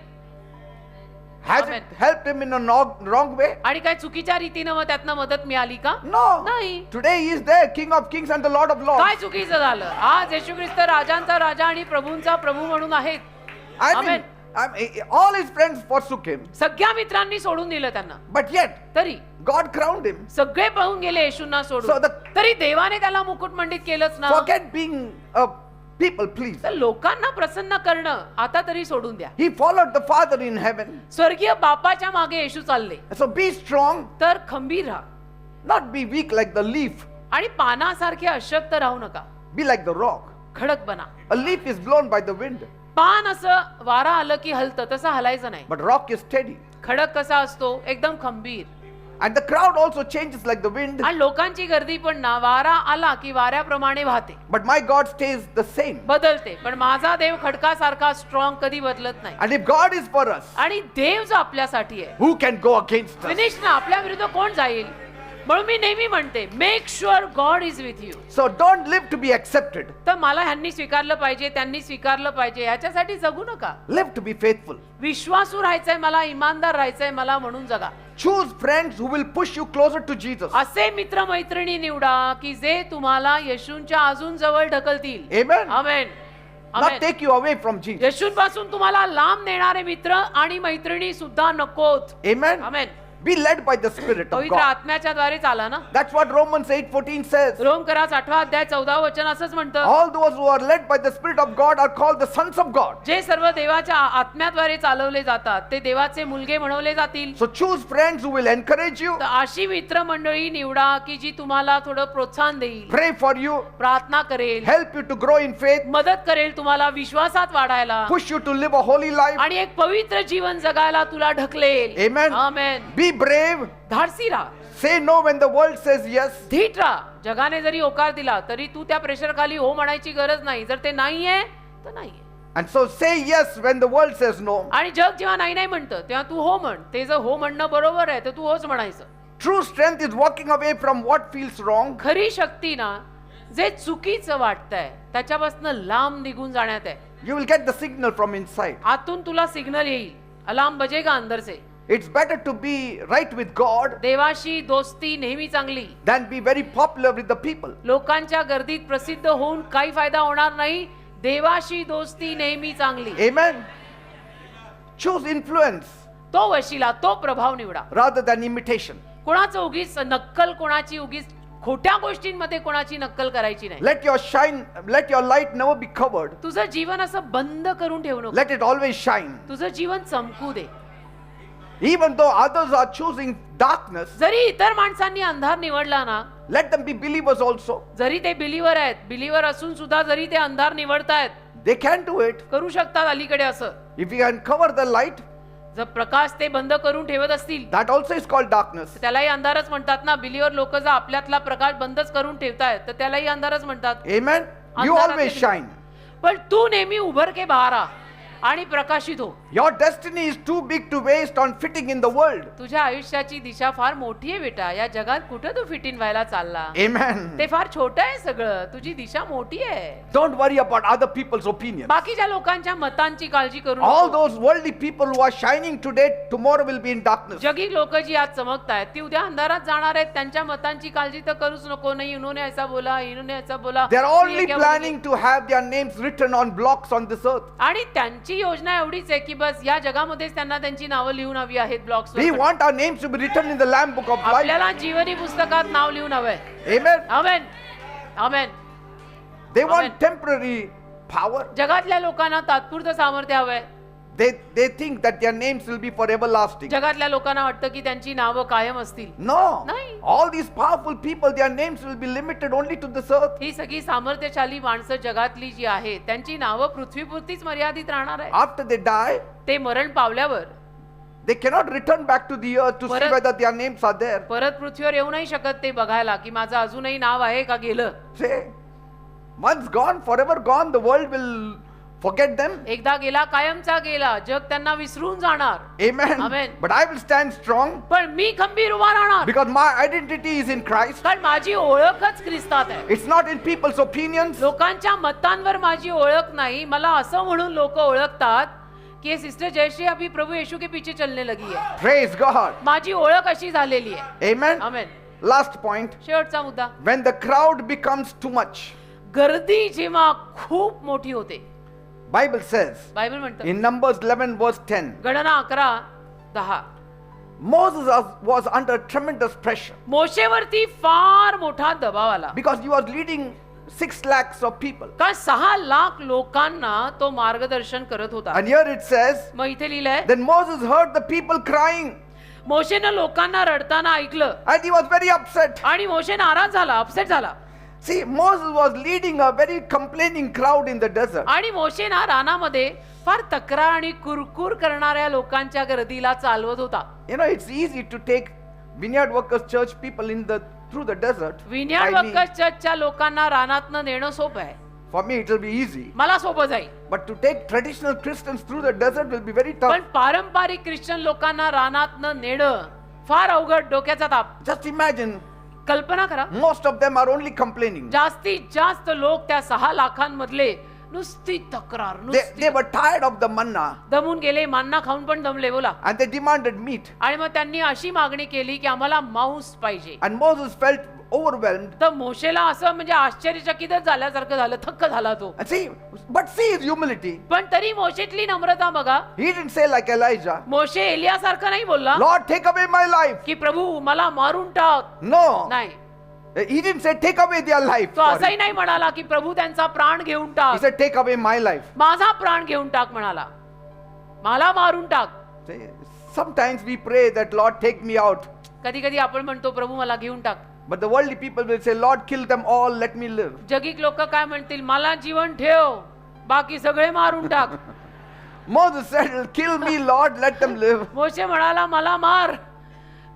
Has Amen. it helped him in a wrong way? आणि काय चुकीच्या रीतीनं मग त्यातनं मदत मिळाली का? No. नाही. Today he is there, King of Kings and the Lord of Lords. काय चुकीचं झालं? आज येशू ख्रिस्त राजांचा राजा आणि प्रभूंचा प्रभू म्हणून आहेत. I mean, all his friends forsook him. सगळ्या मित्रांनी सोडून दिलं त्यांना. But yet, तरी God crowned him. सगळे पळून गेले येशूंना So सोडून. तरी देवाने त्याला मुकुट मंडित केलंच ना. forget being a people please. तर लोकांना प्रसन्न करणं आता तरी सोडून द्या. He followed the Father in heaven. स्वर्गीय बापाच्या मागे येशू चालले. So be strong, तर खंबीर राहा not be weak like the leaf. आणि पानासारखे अशक्त राहू नका. Be like the rock. खडक बना. A leaf is blown by the wind, पान असं वारा आलं की हलतं, तसं हलायचं नाही. but rock is steady. खडक कसा असतो? एकदम खंबीर. And the crowd also changes like the wind, आणि लोकांची गर्दी पण ना वारा आला की वाऱ्याप्रमाणे वाहते, but my God stays the same. बदलते. पण माझा देव खडकासारखा स्ट्रॉंग कधी बदलत नाही. And if God is for us, आणि देव जो आपल्यासाठी आहे, who can go against us? Finish ना, आपल्या विरुद्ध कोण जाईल? म्हणून मी नेहमी म्हणते make sure God is with you. So don't live to be accepted. तर मला ह्यांनी स्वीकारलं पाहिजे, त्यांनी स्वीकारलं पाहिजे ह्याच्यासाठी जगू नका. Live to be faithful. विश्वासू राहायचंय मला, इमानदार राहायचंय मला, म्हणून जगा. Choose friends who will push you closer to Jesus. असे मित्र मैत्रिणी निवडा की जे तुम्हाला येशूंच्या अजून जवळ ढकलतील. Amen. Amen. Not amen. take you away from Jesus. येशूंपासून तुम्हाला लांब नेणारे मित्र आणि मैत्रिणी सुद्धा नकोत. Amen. Amen. Be led by the Spirit of पवित्र God. आत्म्याच्या द्वारे चाला ना. That's what Romans 8:14 says. रोमकरास 8 अध्याय 14 वचन असंच म्हणतं. All those who are led by the Spirit of God are called the sons of God. जे सर्व देवाच्या आत्म्याद्वारे चालवले जातात ते देवाचे मुलगे म्हणवले जातील. So choose friends who will encourage you, तर अशी मित्रमंडळी निवडा की जी तुम्हाला थोडं प्रोत्साहन देईल, pray for you, प्रार्थना करेल, help you to grow in faith, मदत करेल तुम्हाला विश्वासात वाढायला, push you to live a holy life. आणि एक पवित्र जीवन जगायला तुला ढकलेल. Amen. आमेन. Be brave. धाडसी राहा. Say no when the world says yes. धीट राहा. जगाने जरी होकार दिला तरी तू त्या प्रेशर खाली हो म्हणायची गरज नाही. जर ते नाहीये तर नाहीये. And so say yes when the world says no. आणि जग जेव्हा नाही नाही म्हणतं तेव्हा तू हो म्हण. ते जर हो म्हणणं बरोबर आहे तर तू होच म्हणायचं. True strength is walking away from what feels wrong. खरी शक्ती ना जे चुकीचं वाटतंय त्याच्यापासून लांब निघून जाण्यात आहे. You will get the signal from inside. आतून तुला सिग्नल येईल. अलार्म बजेगा अंदर से. It's better to be right with God देवाशी दोस्ती नेहमी चांगली. than be very popular with the people. लोकांच्या गर्दीत प्रसिद्ध होऊन काही फायदा होणार नाही. देवाशी दोस्ती नेहमी चांगली. Amen. Choose influence तो वशिला, तो प्रभाव निवडा. rather than imitation. कोणाचं उगीच नक्कल, कोणाची उगीच खोट्या गोष्टींमध्ये कोणाची नक्कल करायची नाही. Let your light never be covered. तुझं जीवन असं बंद करून ठेवू नको. Let it always shine. तुझं जीवन चमकू दे. Even though others are choosing darkness, जरी इतर माणसांनी अंधार निवडला ना, let them be believers also. जरी ते बिलीवर आहेत, बिलीवर असून सुद्धा जरी ते अंधार निवडतायत, They can do it. करू शकतात अलीकडे असं. If you can cover the light, जर प्रकाश ते बंद करून ठेवत असतील that also is called darkness. त्यालाही अंधारच म्हणतात ना. बिलीवर लोक जर आपल्यातला प्रकाश बंदच करून ठेवतायत तर त्यालाही अंधारच म्हणतात. Amen. You अंधारात always ते- shine. पण तू नेहमी उभर के बाहेर आ आणि प्रकाशित हो. Your destiny is too big to waste on fitting in the world. तुझ्या आयुष्याची दिशा फार मोठी आहे बेटा. या जगात कुठं तू फिट इन व्हायला चालला? Amen. ते फार छोटं आहे सगळं. तुझी दिशा मोठी आहे. Don't worry about other people's opinions. बाकीच्या लोकांच्या मतांची काळजी करू All नको. those worldly people who are shining today, tomorrow will be in darkness. जगी लोक जी आज चमकतायत ती उद्या अंधारात जाणार आहेत. त्यांच्या मतांची काळजी तर करूच नको. नाही इन्होंने ऐसा बोला, इन्होंने ऐसा बोला. They are ये only क्या planning to have their names written on blocks on this earth. आणि त्यांची योजना एवढीच आहे की बस या जगामध्येच त्यांना त्यांची नावं लिहून हवी आहेत blocks. We want our names to be written in the Lamb Book of Life. आपल्याला जीवनी पुस्तकात नाव लिहून हवंय. Amen. Amen, amen. They Amen. want temporary power. जगातल्या लोकांना तात्पुरतं सामर्थ्य हवंय. They think that their names will be for everlasting. जगातल्या लोकांना वाटतं की त्यांची नावं कायम असतील. No. नाही. All these powerful people, their names will be limited only to this earth. ही सगळी सामर्थ्यशाली माणसं जगातली जी आहेत त्यांची नावं पृथ्वीपुरतीच मर्यादित राहणार आहे. After they die, ते मरण पावल्यावर they cannot return back to the earth to see परत- whether their names are there. परत पृथ्वीवर येऊ नाही शकत ते बघायला की माझं अजूनही नाव आहे का गेलं. Say, once gone, forever gone, the world will forget them. एकदा गेला कायमचा गेला. जग त्यांना विसरून जाणार. Amen. Amen. But I will stand strong पण मी खंबीर उभा राहणार. because my identity is in Christ. कारण माझी ओळखच ख्रिस्तात आहे. It's not in people's opinions. लोकांच्या मतांवर माझी ओळख नाही. मला असं म्हणून लोक ओळखतात की ये सिस्टर जयश्री अभी प्रभु यीशु के पीछे चलने लगी है. Praise God. माझी ओळख अशी झालेली आहे. Amen. आमेन. Last point. शेवटचा मुद्दा. When the crowd becomes too much, गर्दी जेव्हा खूप मोठी होते. Bible says बायबल म्हणतं in Numbers 11 verse 10, गणना 11:10 Moses was under tremendous pressure मोशेवरती फार मोठा दबाव आला. because he was leading 6 lakhs of people. कारण 6 लाख लोकांना तो मार्गदर्शन करत होता. And here it says, मग इथे लिहिलंय then Moses heard the people crying मोशेनं लोकांना रडताना ऐकलं and he was very upset. आणि मोशे नाराज झाला, अपसेट झाला. See, Moses was leading a very complaining crowd in the desert. आणि मोशे ना रानामध्ये फार तक्रार आणि कुरकुर करणाऱ्या लोकांच्या गर्दीला चालवत होता. You know, it's easy to take Vineyard Workers Church people through the desert. विन्याड By me. Workers चर्चच्या लोकांना रानातनं नेणं सोपं आहे. For me, it will be easy. मला सोपं जाईल. But to take traditional Christians through the desert will be very पण tough. पारंपरिक ख्रिश्चन लोकांना रानातनं नेणं फार अवघड, डोक्याचा ताप. Just imagine, कल्पना करा most of them are only complaining. जास्तीत जास्त लोक त्या 6 लाखांमधले नुसती तक्रार, They नुसती were tired of the manna दमून गेले. मान्ना खाऊन पण दमले बोला. and they demanded meat. आणि मग त्यांनी अशी मागणी केली की आम्हाला मांस पाहिजे. And Moses felt overwhelmed. तर मोशेला असं म्हणजे आश्चर्यचकितच झाल्यासारखं झालं, थक्क झाला तो. And but see his humility. पण तरी मोशेतली नम्रता बघा. He didn't say like Elijah, मोशे एलियासारखं नाही बोलला Lord, take away my life. की प्रभू मला मारून टाक. No. नाही, He didn't say take away their life. तो Sorry. असंही नाही म्हणाला की प्रभू त्यांचा प्राण घेऊन He टाक. said take away my life. माझा प्राण घेऊन टाक म्हणाला. मला मारून टाक. See, sometimes we pray that Lord take me out. कधी कधी आपण म्हणतो प्रभू मला घेऊन टाक. But the worldly people will say, Lord, kill them all, let me live. जगिक लोक काय म्हणतील, मला जीवन ठेव, बाकी सगळे मारून टाक. Moses said, kill me, Lord, let them live. मोशे म्हणाला मला मार,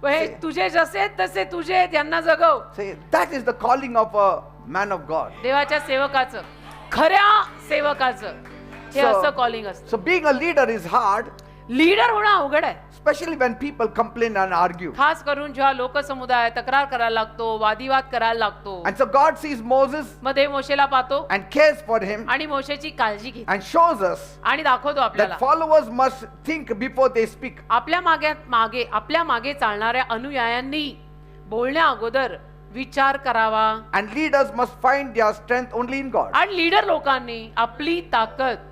हे तुझे जसे तसे तुझे, त्यांना जगव. Say, that is the calling of a man of God. देवाच्या सेवकाचं, खऱ्या सेवकाचं. हे असं कॉलिंग असतं. So being a leader is hard, leader होणं अवघड आहे, especially when people complain and argue. खास करून जेव्हा लोकसमुदाय तक्रार करायला लागतो, वादिवाद करायला लागतो. And so God sees Moses मध्ये मोशेला पाहतो and cares for him आणि मोशेची काळजी घेतो and shows us आणि दाखवतो आपल्याला that followers must think before they speak. आपल्या मागे चालणाऱ्या अनुयायांनी बोलण्या अगोदर विचार करावा. And leaders must find their strength only in God. आणि लीडर लोकांनी आपली ताकद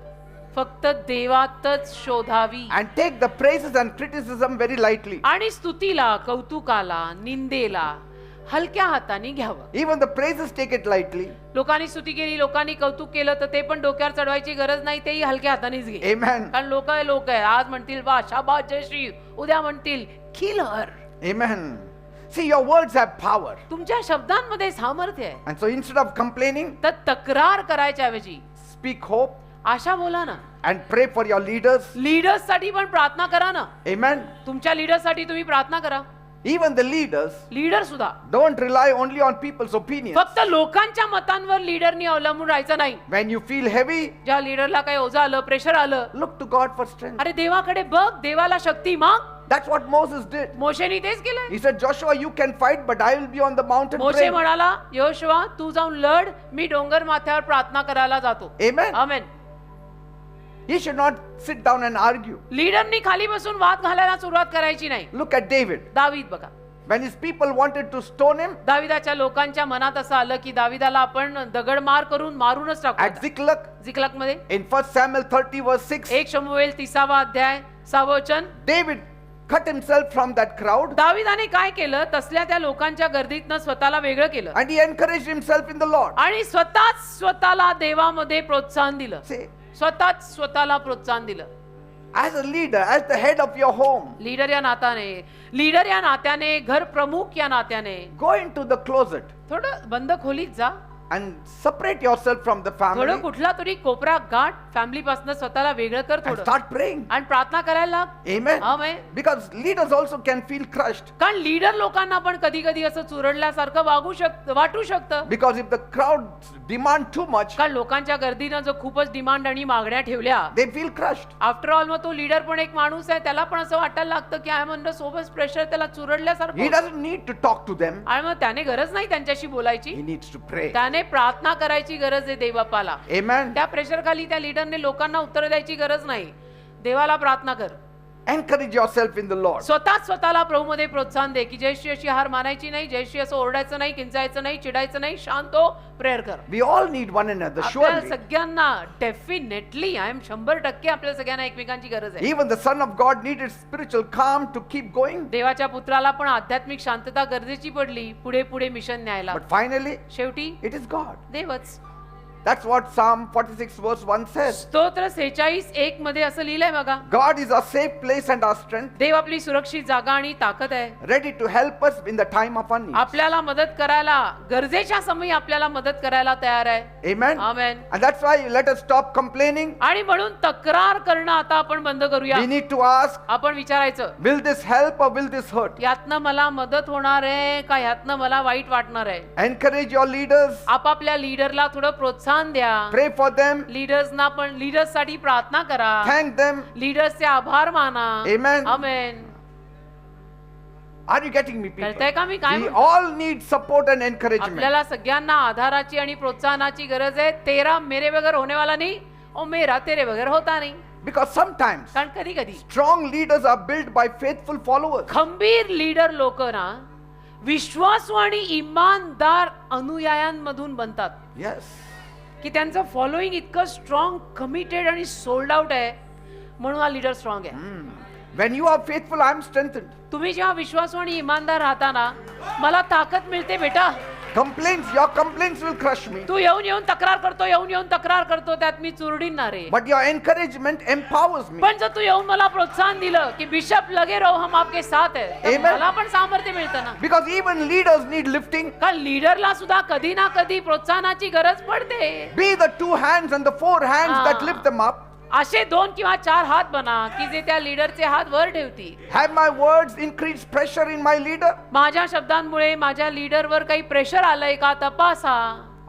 फक्त देवातच शोधावी And take the praises and criticism very lightly. आणि स्तुतीला, कौतुकाला, निंदेला हलक्या हाताने घ्यावं. Even the praises, take it lightly. लोकांनी स्तुती केली, लोकांनी कौतुक केलं तर ते पण डोक्यावर चढवायची गरज नाही, तेही हलक्या हातानेच घे. Amen. कारण लोक आहे, आज म्हणतील वा शाबास जयश्री, उद्या म्हणतील killer. Amen. See, your words have power. तुमच्या शब्दांमध्ये सामर्थ्य आहे. And so instead of complaining, तर तक्रार करायच्या ऐवजी speak hope आशा बोला ना. and pray for your leaders. Leaders साठी पण प्रार्थना करा ना. Amen. तुमच्या लीडर्स साठी तुम्ही प्रार्थना करा. Even the leaders लीडर सुद्धा don't rely only on people's opinions. फक्त लोकांच्या मतांवर लीडरनी अवलंबून राहायचं नाही. When you feel heavy, ज्या लीडरला काही ओझं आलं, प्रेशर आलं, look to God for strength. अरे देवाकडे बघ, देवाला शक्ती माग. That's what Moses did. मोशेनी तेच केलंय. He said, Joshua, you can fight, but I will be on the mountain Moshe praying. म्हणाला, यहोशुआ तू जाऊन लढ, मी डोंगर माथ्यावर प्रार्थना करायला जातो. Amen. Amen. He should not sit down and argue. लीडरनी खाली बसून वाद घालायला सुरुवात करायची नाही. Look at David. दावीद बघा, When his people wanted to stone him दाविदाच्या लोकांच्या मनात असं आलं की दाविदाला आपण दगड मार करून मारूनच टाकू. at Ziklag, जिकलक मध्ये in 1 Samuel 30 verse 6, 1 शमूएल 30 अध्याय 6 वचन, David cut himself from that crowd दाविदाने काय केलं, तसल्या त्या लोकांच्या गर्दीतनं स्वतःला वेगळं केलं and he encouraged himself in the Lord. आणि स्वतःला देवामध्ये प्रोत्साहन दिलं. Say, स्वतःला प्रोत्साहन दिलं. as a leader, as the head of your home, leader या नात्याने, घर प्रमुख या नात्याने go into the closet थोडं बंद खोलीत जा. and separate yourself from the थोडं family कुठला तरी कोपरा गाठ, फॅमिली पासून स्वतःला वेगळं कर and थोडं start praying. आणि प्रार्थना करायला लाग. Amen. Amen. Because leaders also can feel crushed. कारण लीडर लोकांना पण कधी कधी असं चुरडल्यासारखं वाटू शकतं. Because if the crowd demand too much, कारण लोकांच्या गर्दीनं जो खूपच डिमांड आणि मागण्या ठेवल्या, they feel crushed. After all मग तो लीडर पण एक माणूस आहे, त्याला पण असं वाटायला लागतं की आय म्हणलं सोबत प्रेशर, त्याला चुरडल्यासारखं He होतं. doesn't need to talk to them. आणि मग त्याने गरज नाही त्यांच्याशी बोलायची, He needs to pray. त्याने प्रार्थना करायची गरज आहे देवबापाला. Amen. त्या प्रेशर खाली त्या लीडरने लोकांना उत्तर द्यायची गरज नाही. देवाला प्रार्थना कर. Encourage yourself in the Lord. स्वतःला प्रभूमध्ये प्रोत्साहन दे की जयश्री अशी हार मानायची नाही, जयश्री असं ओरडायचं नाही, किंचायचं नाही, चिडायचं नाही, शांत हो, प्रेयर कर. We all need one another, आपल्याला surely. सगळ्यांना डेफिनेटली आय एम 100% आपल्याला सगळ्यांना एकमेकांची गरज आहे. Even the Son of God needed spiritual calm to keep going. देवाच्या पुत्राला पण आध्यात्मिक शांतता गरजेची पडली पुढे मिशन न्यायला. But finally, शेवटी it is God. देवच. That's what Psalm 46 verse 1 says. स्तोत्र 46:1 मध्ये असं लिहिलंय बघा, God is our safe place and our strength, देव आपली सुरक्षित जागा आणि ताकद आहे. ready to help us in the time of our need. आपल्याला मदत करायला, गरजेच्या समयी आपल्याला मदत करायला तयार आहे. Amen. Amen. And that's why let us stop complaining. आणि म्हणून तक्रार करणं आता आपण बंद करूया. We need to ask, आपण विचारायचं, will this help or will this hurt? यातनं मला मदत होणार आहे का यातनं मला वाईट वाटणार आहे. Encourage your leaders. आपापल्या लीडरला थोडं प्रोत्साहन द्या. Pray for them. लीडर्स साठी प्रार्थना करा. Thank them. लीडर्सचे आभार माना. Amen. Amen. Are you getting me, people? कळतंय का मी काय We म्हणतो? all need support and encouragement. आपल्याला सगळ्यांना आधाराची आणि प्रोत्साहनाची गरज आहे. तेरा मेरे बगैर होने वाला नहीं और मेरा तेरे बगैर होता नहीं. Because sometimes कारण कधी कधी strong leaders are built by faithful followers. खंबीर लीडर लोक ना विश्वासू आणि इमानदार अनुयायांमधून बनतात. Yes. की त्यांचं फॉलोइंग इतकं स्ट्रॉंग, कमिटेड आणि सोल्ड आउट आहे, म्हणून हा लीडर स्ट्रॉंग आहे. When you are faithful, I am strengthened. तुम्ही जेव्हा विश्वासू आणि इमानदार राहता ना, मला ताकद मिळते बेटा. Your complaints will crush me. तू येऊन तक्रार करतो, त्यात मी चुरडीणार आहे. But your encouragement empowers me. पण जर तू येऊन मला प्रोत्साहन दिलं की बिशप लगे रहो, हम आपके साथ है, तर Amen. मला पण सामर्थ्य मिळतं ना. Because even leaders need lifting. कारण लीडरला सुद्धा कधी ना कधी प्रोत्साहनाची गरज पडते. Be the 2 hands and the 4 hands that lift them up. असे 2 किंवा 4 हात बना की जे त्या लीडरचे हात वर ठेवतील. Have my words increased pressure in my leader? माझ्या शब्दांमुळे माझ्या लीडरवर काही प्रेशर आलंय का तपासा.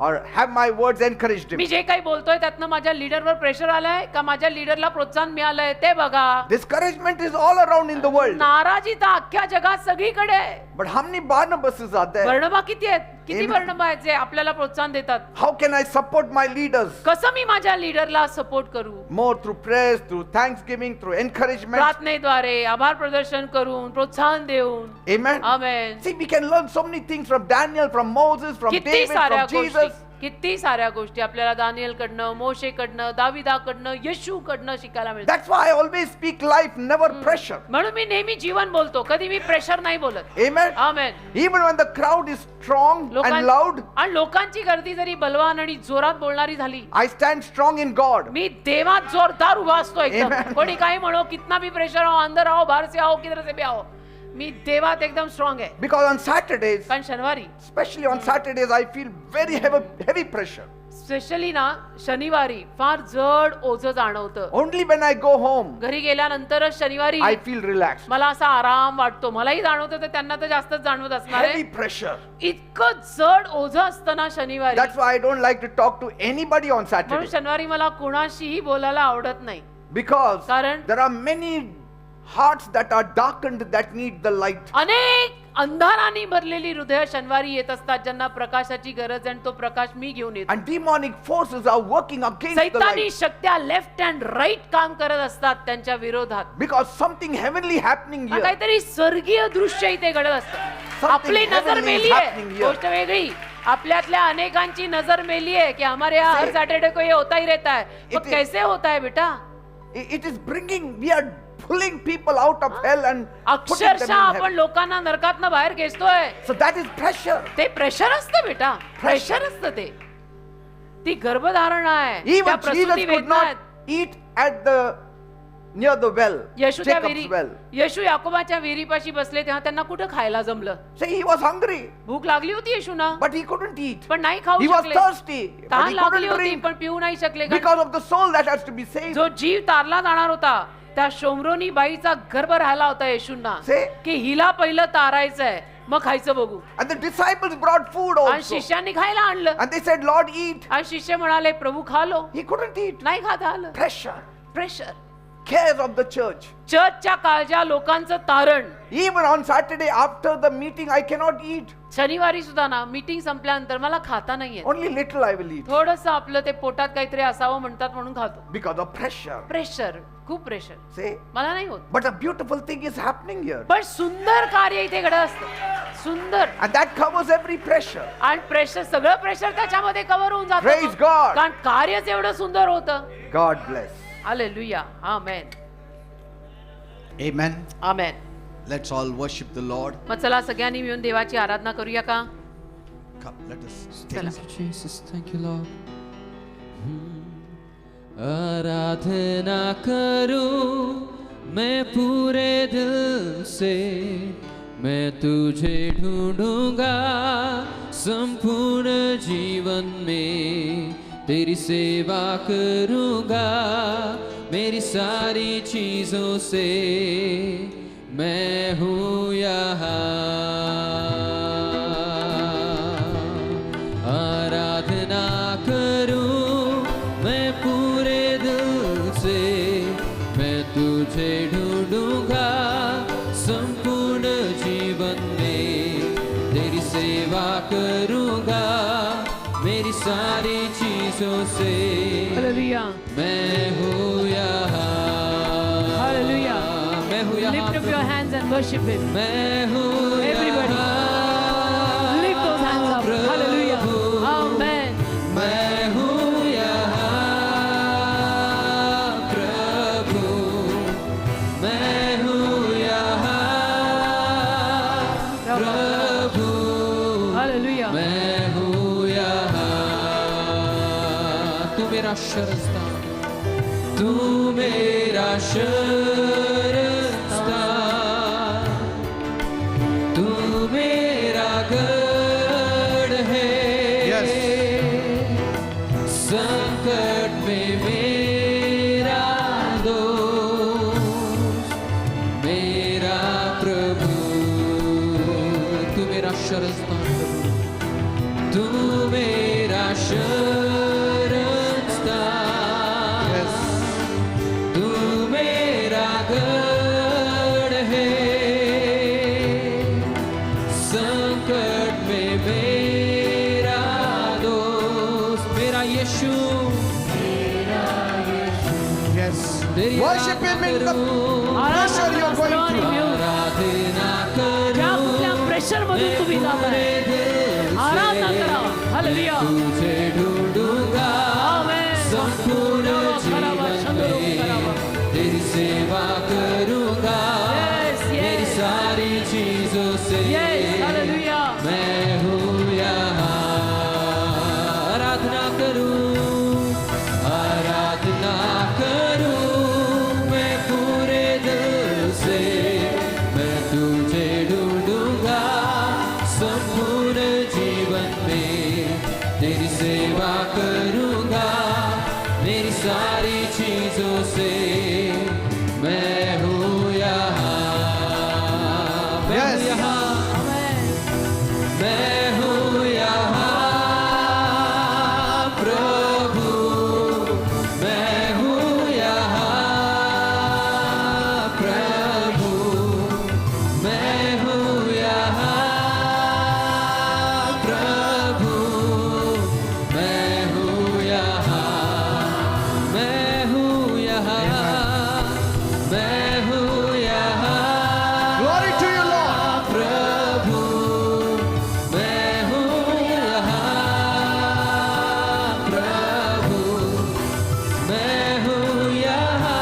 or have my words encouraged him? मी जे काही बोलतोय त्यातनं माझ्या लीडरवर प्रेशर आलंय का माझ्या लीडरला प्रोत्साहन मिळालंय ते बघा. Discouragement is all around in the world. नाराजी तर अख्ख्या जगात सगळीकडे आहे. But how many Barnabases are there? वर्णबा किती आहेत? किती Amen. वर्णबा आहेत जे आपल्याला प्रोत्साहन देतात? How can I support my leaders? कसं मी माझ्या लीडरला सपोर्ट करू? More through prayers, through thanksgiving, through encouragement. प्रार्थनेद्वारे, आभार प्रदर्शन करून, प्रोत्साहन देऊन. Amen. Amen. See, we can learn so many things from Daniel, from Moses, from किती David, साऱ्या from गोष्टी, Jesus. किती साऱ्या गोष्टी आपल्याला दानियल कडनं, मोशे कडनं, दाविदाकडनं, येशू कडनं शिकायला मिळतात. That's why I always speak life, never pressure. म्हणून मी नेहमी जीवन बोलतो, कधी मी प्रेशर नाही बोलत. Amen. Amen. Even when the crowd is strong and loud, आणि लोकांची गर्दी जरी बलवान आणि जोरात बोलणारी झाली, I stand strong in God. मी देवात जोरदार उभा असतो एकदम. Amen. कोणी काही म्हणो, कितना भी प्रेशर हो, अंदर आओ, बाहर से आओ, किधर से भी आओ, मी देवात एकदम स्ट्रॉंग आहे. Because on Saturdays, कारण शनिवारी, especially on Saturdays, I feel very heavy pressure. Specially ना शनिवारी फार जड ओझं जाणवतं. Only when I go home, घरी गेल्यानंतरच शनिवारी I feel relaxed. मला असा आराम वाटतो. मलाही जाणवतं, तर त्यांना तर जास्तच जाणवत असणार Heavy आहे. pressure. इतकं जड ओझं असतं ना शनिवारी. That's why I don't like to talk to anybody on म्हणून Saturday. शनिवारी मला कोणाशीही बोलायला आवडत नाही. Because कारण there are many hearts that are darkened that need the light. अनेक अंधाराने भरलेली हृदय शनिवारी येत असतात, ज्यांना प्रकाशाची गरज आहे आणि तो प्रकाश मी घेऊन येतो. And demonic forces are working against the सैतानी light. शक्त्या लेफ्ट अँड राईट काम करत असतात त्यांच्या विरोधात. Because something heavenly happening here. काहीतरी स्वर्गीय दृश्य इथे घडत असतं. Something आपली नजर heavenly is मेली आहे, happening here. गोष्ट वेगळी. आपल्यातल्या अनेकांची नजर मेली है कि हमारे यहाँ हर सैटरडे को ये होता ही रहता है. तो कैसे होता है बेटा? It is bringing, we are pulling people out of hell and putting them in अक्षरशः आपण heaven. लोकांना नरकातनं बाहेर खेचतोय. So that is pressure. ते प्रेशर असतं बेटा, प्रेशर असतं ते. ती गर्भधारणा आहे, त्या Even प्रसूती Jesus could वेदना आहेत. not eat at the near the well, येशू त्या Jacob's विहिरी, well. येशू याकोबाच्या विहिरीपाशी बसले तेव्हा त्यांना कुठं खायला जमलं? So he was hungry, भूक लागली होती येशूना, but he couldn't eat. पण नाही खाऊ He was शकले. thirsty, but तहान he लागली couldn't होती drink पण पिऊ नाही शकले. कारण because of the soul that has to be saved. जो जीव तारला जाणार होता त्या शोमरोनी बाईचा गर्भ राहिला होता येशूंना, Say. की हिला पहिलं तारायचंय मग खायचं बघू. And the disciples brought food आणि also. शिष्यांनी खायला आणलं. And they said, Lord, eat. आणि शिष्य म्हणाले प्रभू खा लो. He couldn't eat. नाही खाता आलं. Pressure, pressure. cares of the church. चर्चच्या काळच्या लोकांचं तारण. Even on Saturday after the meeting, I cannot eat. शनिवारी सुद्धा ना मीटिंग संपल्यानंतर मला खाता नाहीये. Only little I will eat. थोडस आपलं ते पोटात काहीतरी असावं म्हणतात म्हणून खातो. Because of pressure. प्रेशर, खूप प्रेशर. See? मला नाही होत. But a beautiful thing is happening here. पण सुंदर कार्य इथे घडत असतं. सुंदर. And that covers every pressure. आणि प्रेशर, सगळं प्रेशर त्याच्यामध्ये कव्हर होऊन जातं. Praise God. कारण कार्यच एवढं सुंदर होतं. God bless. Hallelujah. Amen. Amen. Amen. Let's all worship the Lord. मग चला सगळ्यांनी मिळून देवाची आराधना करूया का? Come, let us चला. stand. Jesus, thank you, Lord. आराधना करूं मैं पूरे दिल से, मैं तुझे ढूंढूंगा संपूर्ण जीवन में, तेरी सेवा करूंगा मेरी सारी चीजों से, मैं हूँ यहाँ। आराधना करूं मैं पूरे दिल से, मैं तुझे ढूंढूंगा संपूर्ण जीवन में, तेरी सेवा करूंगा मेरी सारी चीजों से, हालेलुया. मैं हूँ यहाँ। हालेलुया. मैं हूँ यहाँ Lift up your hands and worship him. मैं हूँ Everybody. यहाँ। Lift those hands up. Hallelujah. Amen. मैं हूँ यहाँ प्रभु, मैं हूँ यहाँ प्रभु, Hallelujah. मैं हूँ यहाँ। तू मेरा शरणस्थान, तू मेरा शरणस्थान, तू मेरा गढ़ है। संकट में मेरा दोस्त, मेरा प्रभु, तू मेरा शरणस्थान, तू मेरा शरण स्थान, Yes. तू मेरा गढ़ है, संकट में मेरा दोस्त, मेरा यीशु, Yes. Teri Worship Him in the Aradhana pressure you're going सर्वांनी through. मिळून आराधना ज्या करूं कुठल्या प्रेशर मधून तुम्ही जाताय आराधना करा. हालेलुया. तुझे ढूंढूंगा आमेन. संपूर्ण जीवन में, तेरी सेवा करूंगा Yes, yes. मेरी सारी चीजों से. Yes, hallelujah. मैं हूँ यहाँ, आराधना करूं, आराधना करूं मैं पूरे दिल से. मैं तुझे ढूंढूंगा संपूर्ण जीवन में, तेरी सेवा करूंगा मेरी सारी चीजों से. मैं हूँ यहाँ, मैं हूँ Yes. यहाँ, आमेन. मैं हूँ यहाँ प्रभु, मैं हूँ यहाँ प्रभु, मैं हूँ यहाँ प्रभु, मैं हूँ यहाँ, मैं हूँ यहाँ, मैं हूँ यहाँ Glory to you, Lord. प्रभु, मैं हूँ यहाँ प्रभु, मैं हूँ यहाँ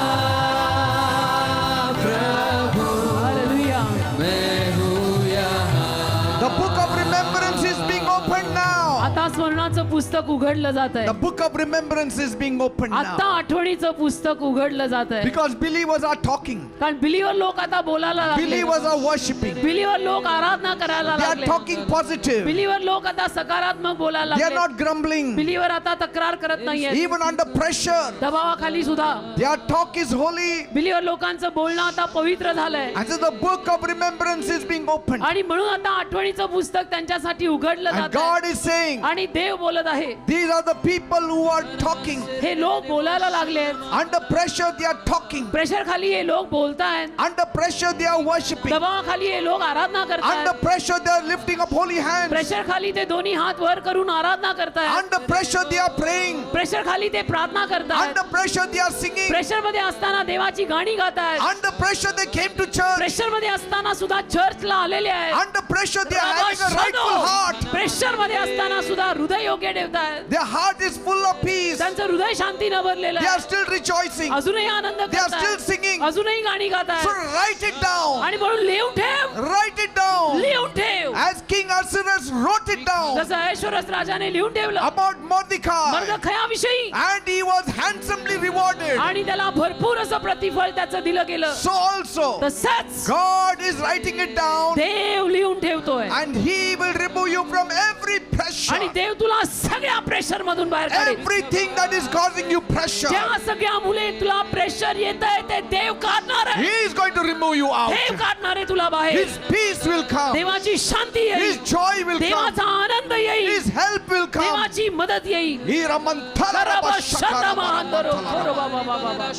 प्रभु, हालेलुया. मैं हूँ यहाँ. The book of remembrance is being opened now. आता स्मरणाचं पुस्तक उघडलं जात आहे. The book of remembrance is being opened आता now. आठवणीचं पुस्तक उघडलं जात आहे. Because believers are talking. कारण बिलीवर लोक आता बोलायला लागले. Believers are worshiping. बिलीवर लोक आराधना करायला They are लागले. talking positive. बिलीवर लोक आता सकारात्मक बोलायला They are लागले. not grumbling. बिलीवर आता तक्रार करत नाहीये. Even under pressure, दबावाखाली सुद्धा their talk is holy. Believer लोकांचं बोलणं आता पवित्र झालंय. And so the book of remembrance is being opened. आणि म्हणून आता आठवणीचं पुस्तक त्यांच्यासाठी उघडलं And जात God is saying, आणि देव बोलत आहे. these are the people who are talking. हे लोक बोलायला लागले. Under pressure, they are talking. Pressure खाली हे लोक बोलतायत. Under pressure, they are worshiping. दबावाखाली हे लोक आराधना Under करतायत. pressure, they are lifting up holy hands. Pressure खाली ते दोन्ही हात वर करून आराधना करतायत. Under pressure, they are praying. Pressure खाली ते प्रार्थना करतायत. Under pressure, they are singing. Pressure मध्ये असताना देवाची गाणी गातायत. Under pressure, they came to church. Pressure मध्ये असताना सुद्धा चर्चला आलेले आहेत. Under pressure, they are having a rightful heart. Pressure मध्ये असताना सुद्धा हृदय योग्य ठेवतायत. Their heart is full of peace. त्यांचं हृदय शांतीनं भरलेलं They are आहे. still rejoicing. अजूनही आनंद They are still करतायत. singing. अजूनही गाणी So गातायत. write it down. आणि म्हणून लिहून ठेव. Write it down. लिहून ठेव. As King Ahasuerus wrote it down जसं ऐश्वर्यस राजाने लिहून ठेवलं about Mordecai. मर्दखयाविषयी. And he was handsomely rewarded. आणि त्याला भरपूर असं प्रतिफळ त्याचं दिलं गेलं. So also, तसंच God is writing it down. देव लिहून ठेवतोय. And he will remove you from every pressure. आणि देव तुला सगळ्या प्रेशर मधून बाहेर काढेल. Everything that is causing you pressure. ज्या सगळ्या मुले तुला प्रेशर येत आहे ते देव काढणार आहे. He is going to remove you out. देव काढणार आहे तुला बाहेर. His peace will come. देवाची शांती येईल. His joy will come. देवाचा आनंद येईल. His help will come. देवाची मदत येईल. Hiramantala कराबा Rabashakara शतमा हांदरो करोबा बाबा बाबा.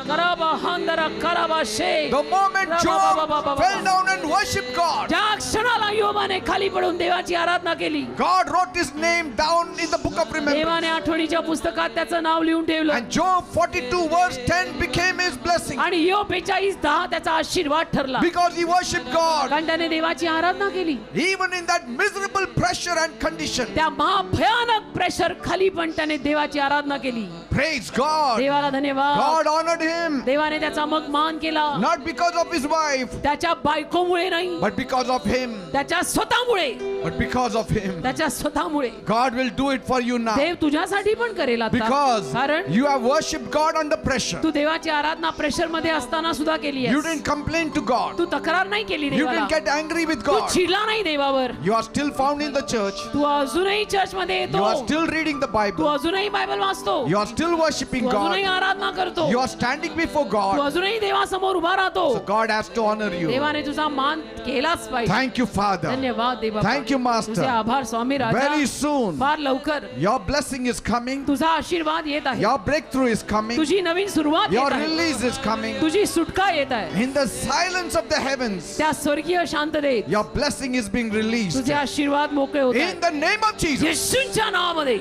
कराबा हांदरा कराबा शे. The moment Job fell down and worshipped God, ज्या क्षणाला योबाने खाली पडून देवाची आराधना केली. God wrote his name down in the book of remembrance. देवाने आठवणीच्या पुस्तकात त्याचं नाव लिहून ठेवलं. And Job 42 verse 10 became his blessing आणि योब 42:10 त्याचा आशीर्वाद ठरला. because he worshipped God. कारण त्याने देवाची आराधना केली. Even in that miserable pressure and condition. त्या महाभयानक प्रेशर खाली पण त्याने देवाची आराधना केली. Praise God. देवाला धन्यवाद. God honored him देवाने त्याचा मग मान केला. not because of his wife त्याच्या बायकोमुळे नाही, but because of him. त्याच्या स्वतःमुळे. But because of him. त्याच्या स्वतःमुळे. God will do it for you now. देव तुझ्यासाठी पण करेल आता. Because कारण you have worshipped God under pressure. तू देवाची आराधना प्रेशर मध्ये असताना सुद्धा केली You आहेस. didn't complain to God. तू तक्रार नाही केली You देवाला. didn't get angry with Tu God. चिडला नाही देवावर. You are still found in the church. तू अजूनही चर्च मध्ये You are येतो. still reading the तू Bible. अजूनही बायबल वाचतो. You are still worshiping तू अजूनही God. आराधना करतो. You are standing before Tu God. अजूनही देवासमोर उभा राहतो. So God has to honor you. देवाने तुझा मान केलाच पाहिजे. Thank you, Father. धन्यवाद देवा. Thank you, तुझे Master. आभार स्वामी राजा. Very soon, फार लवकर your blessing is coming. तुझा आशीर्वाद येत आहे. Your breakthrough is coming. तुझी नवीन सुरुवात Your येत आहे. release is coming. तुझी सुटका येत आहे. In the silence of the heavens, त्या स्वर्गीय शांततेत your blessing is being released. तुझे आशीर्वाद मोकळे होत In आहेत. the name of Jesus. येशूच्या नावामध्ये.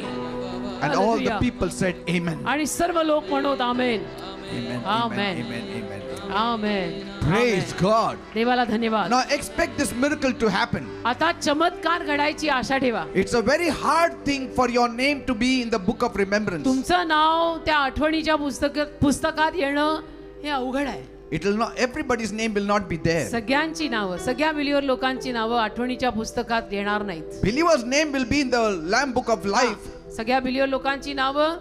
And all the Hallelujah. people said, Amen. आणि सर्व लोक म्हणत आमेन. Amen. Amen. Amen. Amen. आमेन. Praise God. देवाला धन्यवाद. Now expect this miracle to happen. आता चमत्कार घडायची आशा ठेवा. It's a very hard thing for your name to be in the book of remembrance. तुमचं नाव त्या आठवणीच्या पुस्तकात येणं हे अवघड आहे. It will not. Everybody's name will not be there. सगळ्यांची नावं, सगळ्या बिलीवर लोकांची नावं आठवणीच्या पुस्तकात येणार नाहीत. Believer's name will be in the Lamb book of life. सगळ्या बिलीवर लोकांची नावं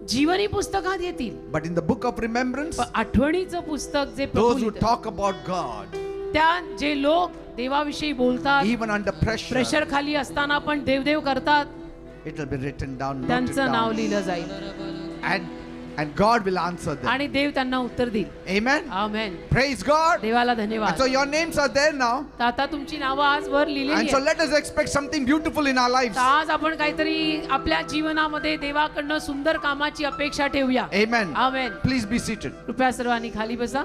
जीवनी पुस्तकात येतील. But in the book of remembrance, पण आठवणीचं पुस्तक जे those who Prabhu talk about God, त्या जे लोक देवाविषयी बोलतात, even under pressure, प्रेशर खाली असताना पण देवदेव करतात, it will be written down, noted त्यांचं नाव down. लिहिलं जाईल And God will answer them. आणि देव त्यांना उत्तर देईल. Amen. आमेन. Praise God. देवाला And धन्यवाद. so your names are there now. तर आता तुमची नावं आज वर लिहिलेली And so आहेत. let us expect something beautiful in our lives. तर आज आपण काहीतरी आपल्या जीवनामध्ये देवाकडनं सुंदर कामाची अपेक्षा ठेवूया. Amen. Amen. Please be seated. कृपया सर्वांनी खाली बसा.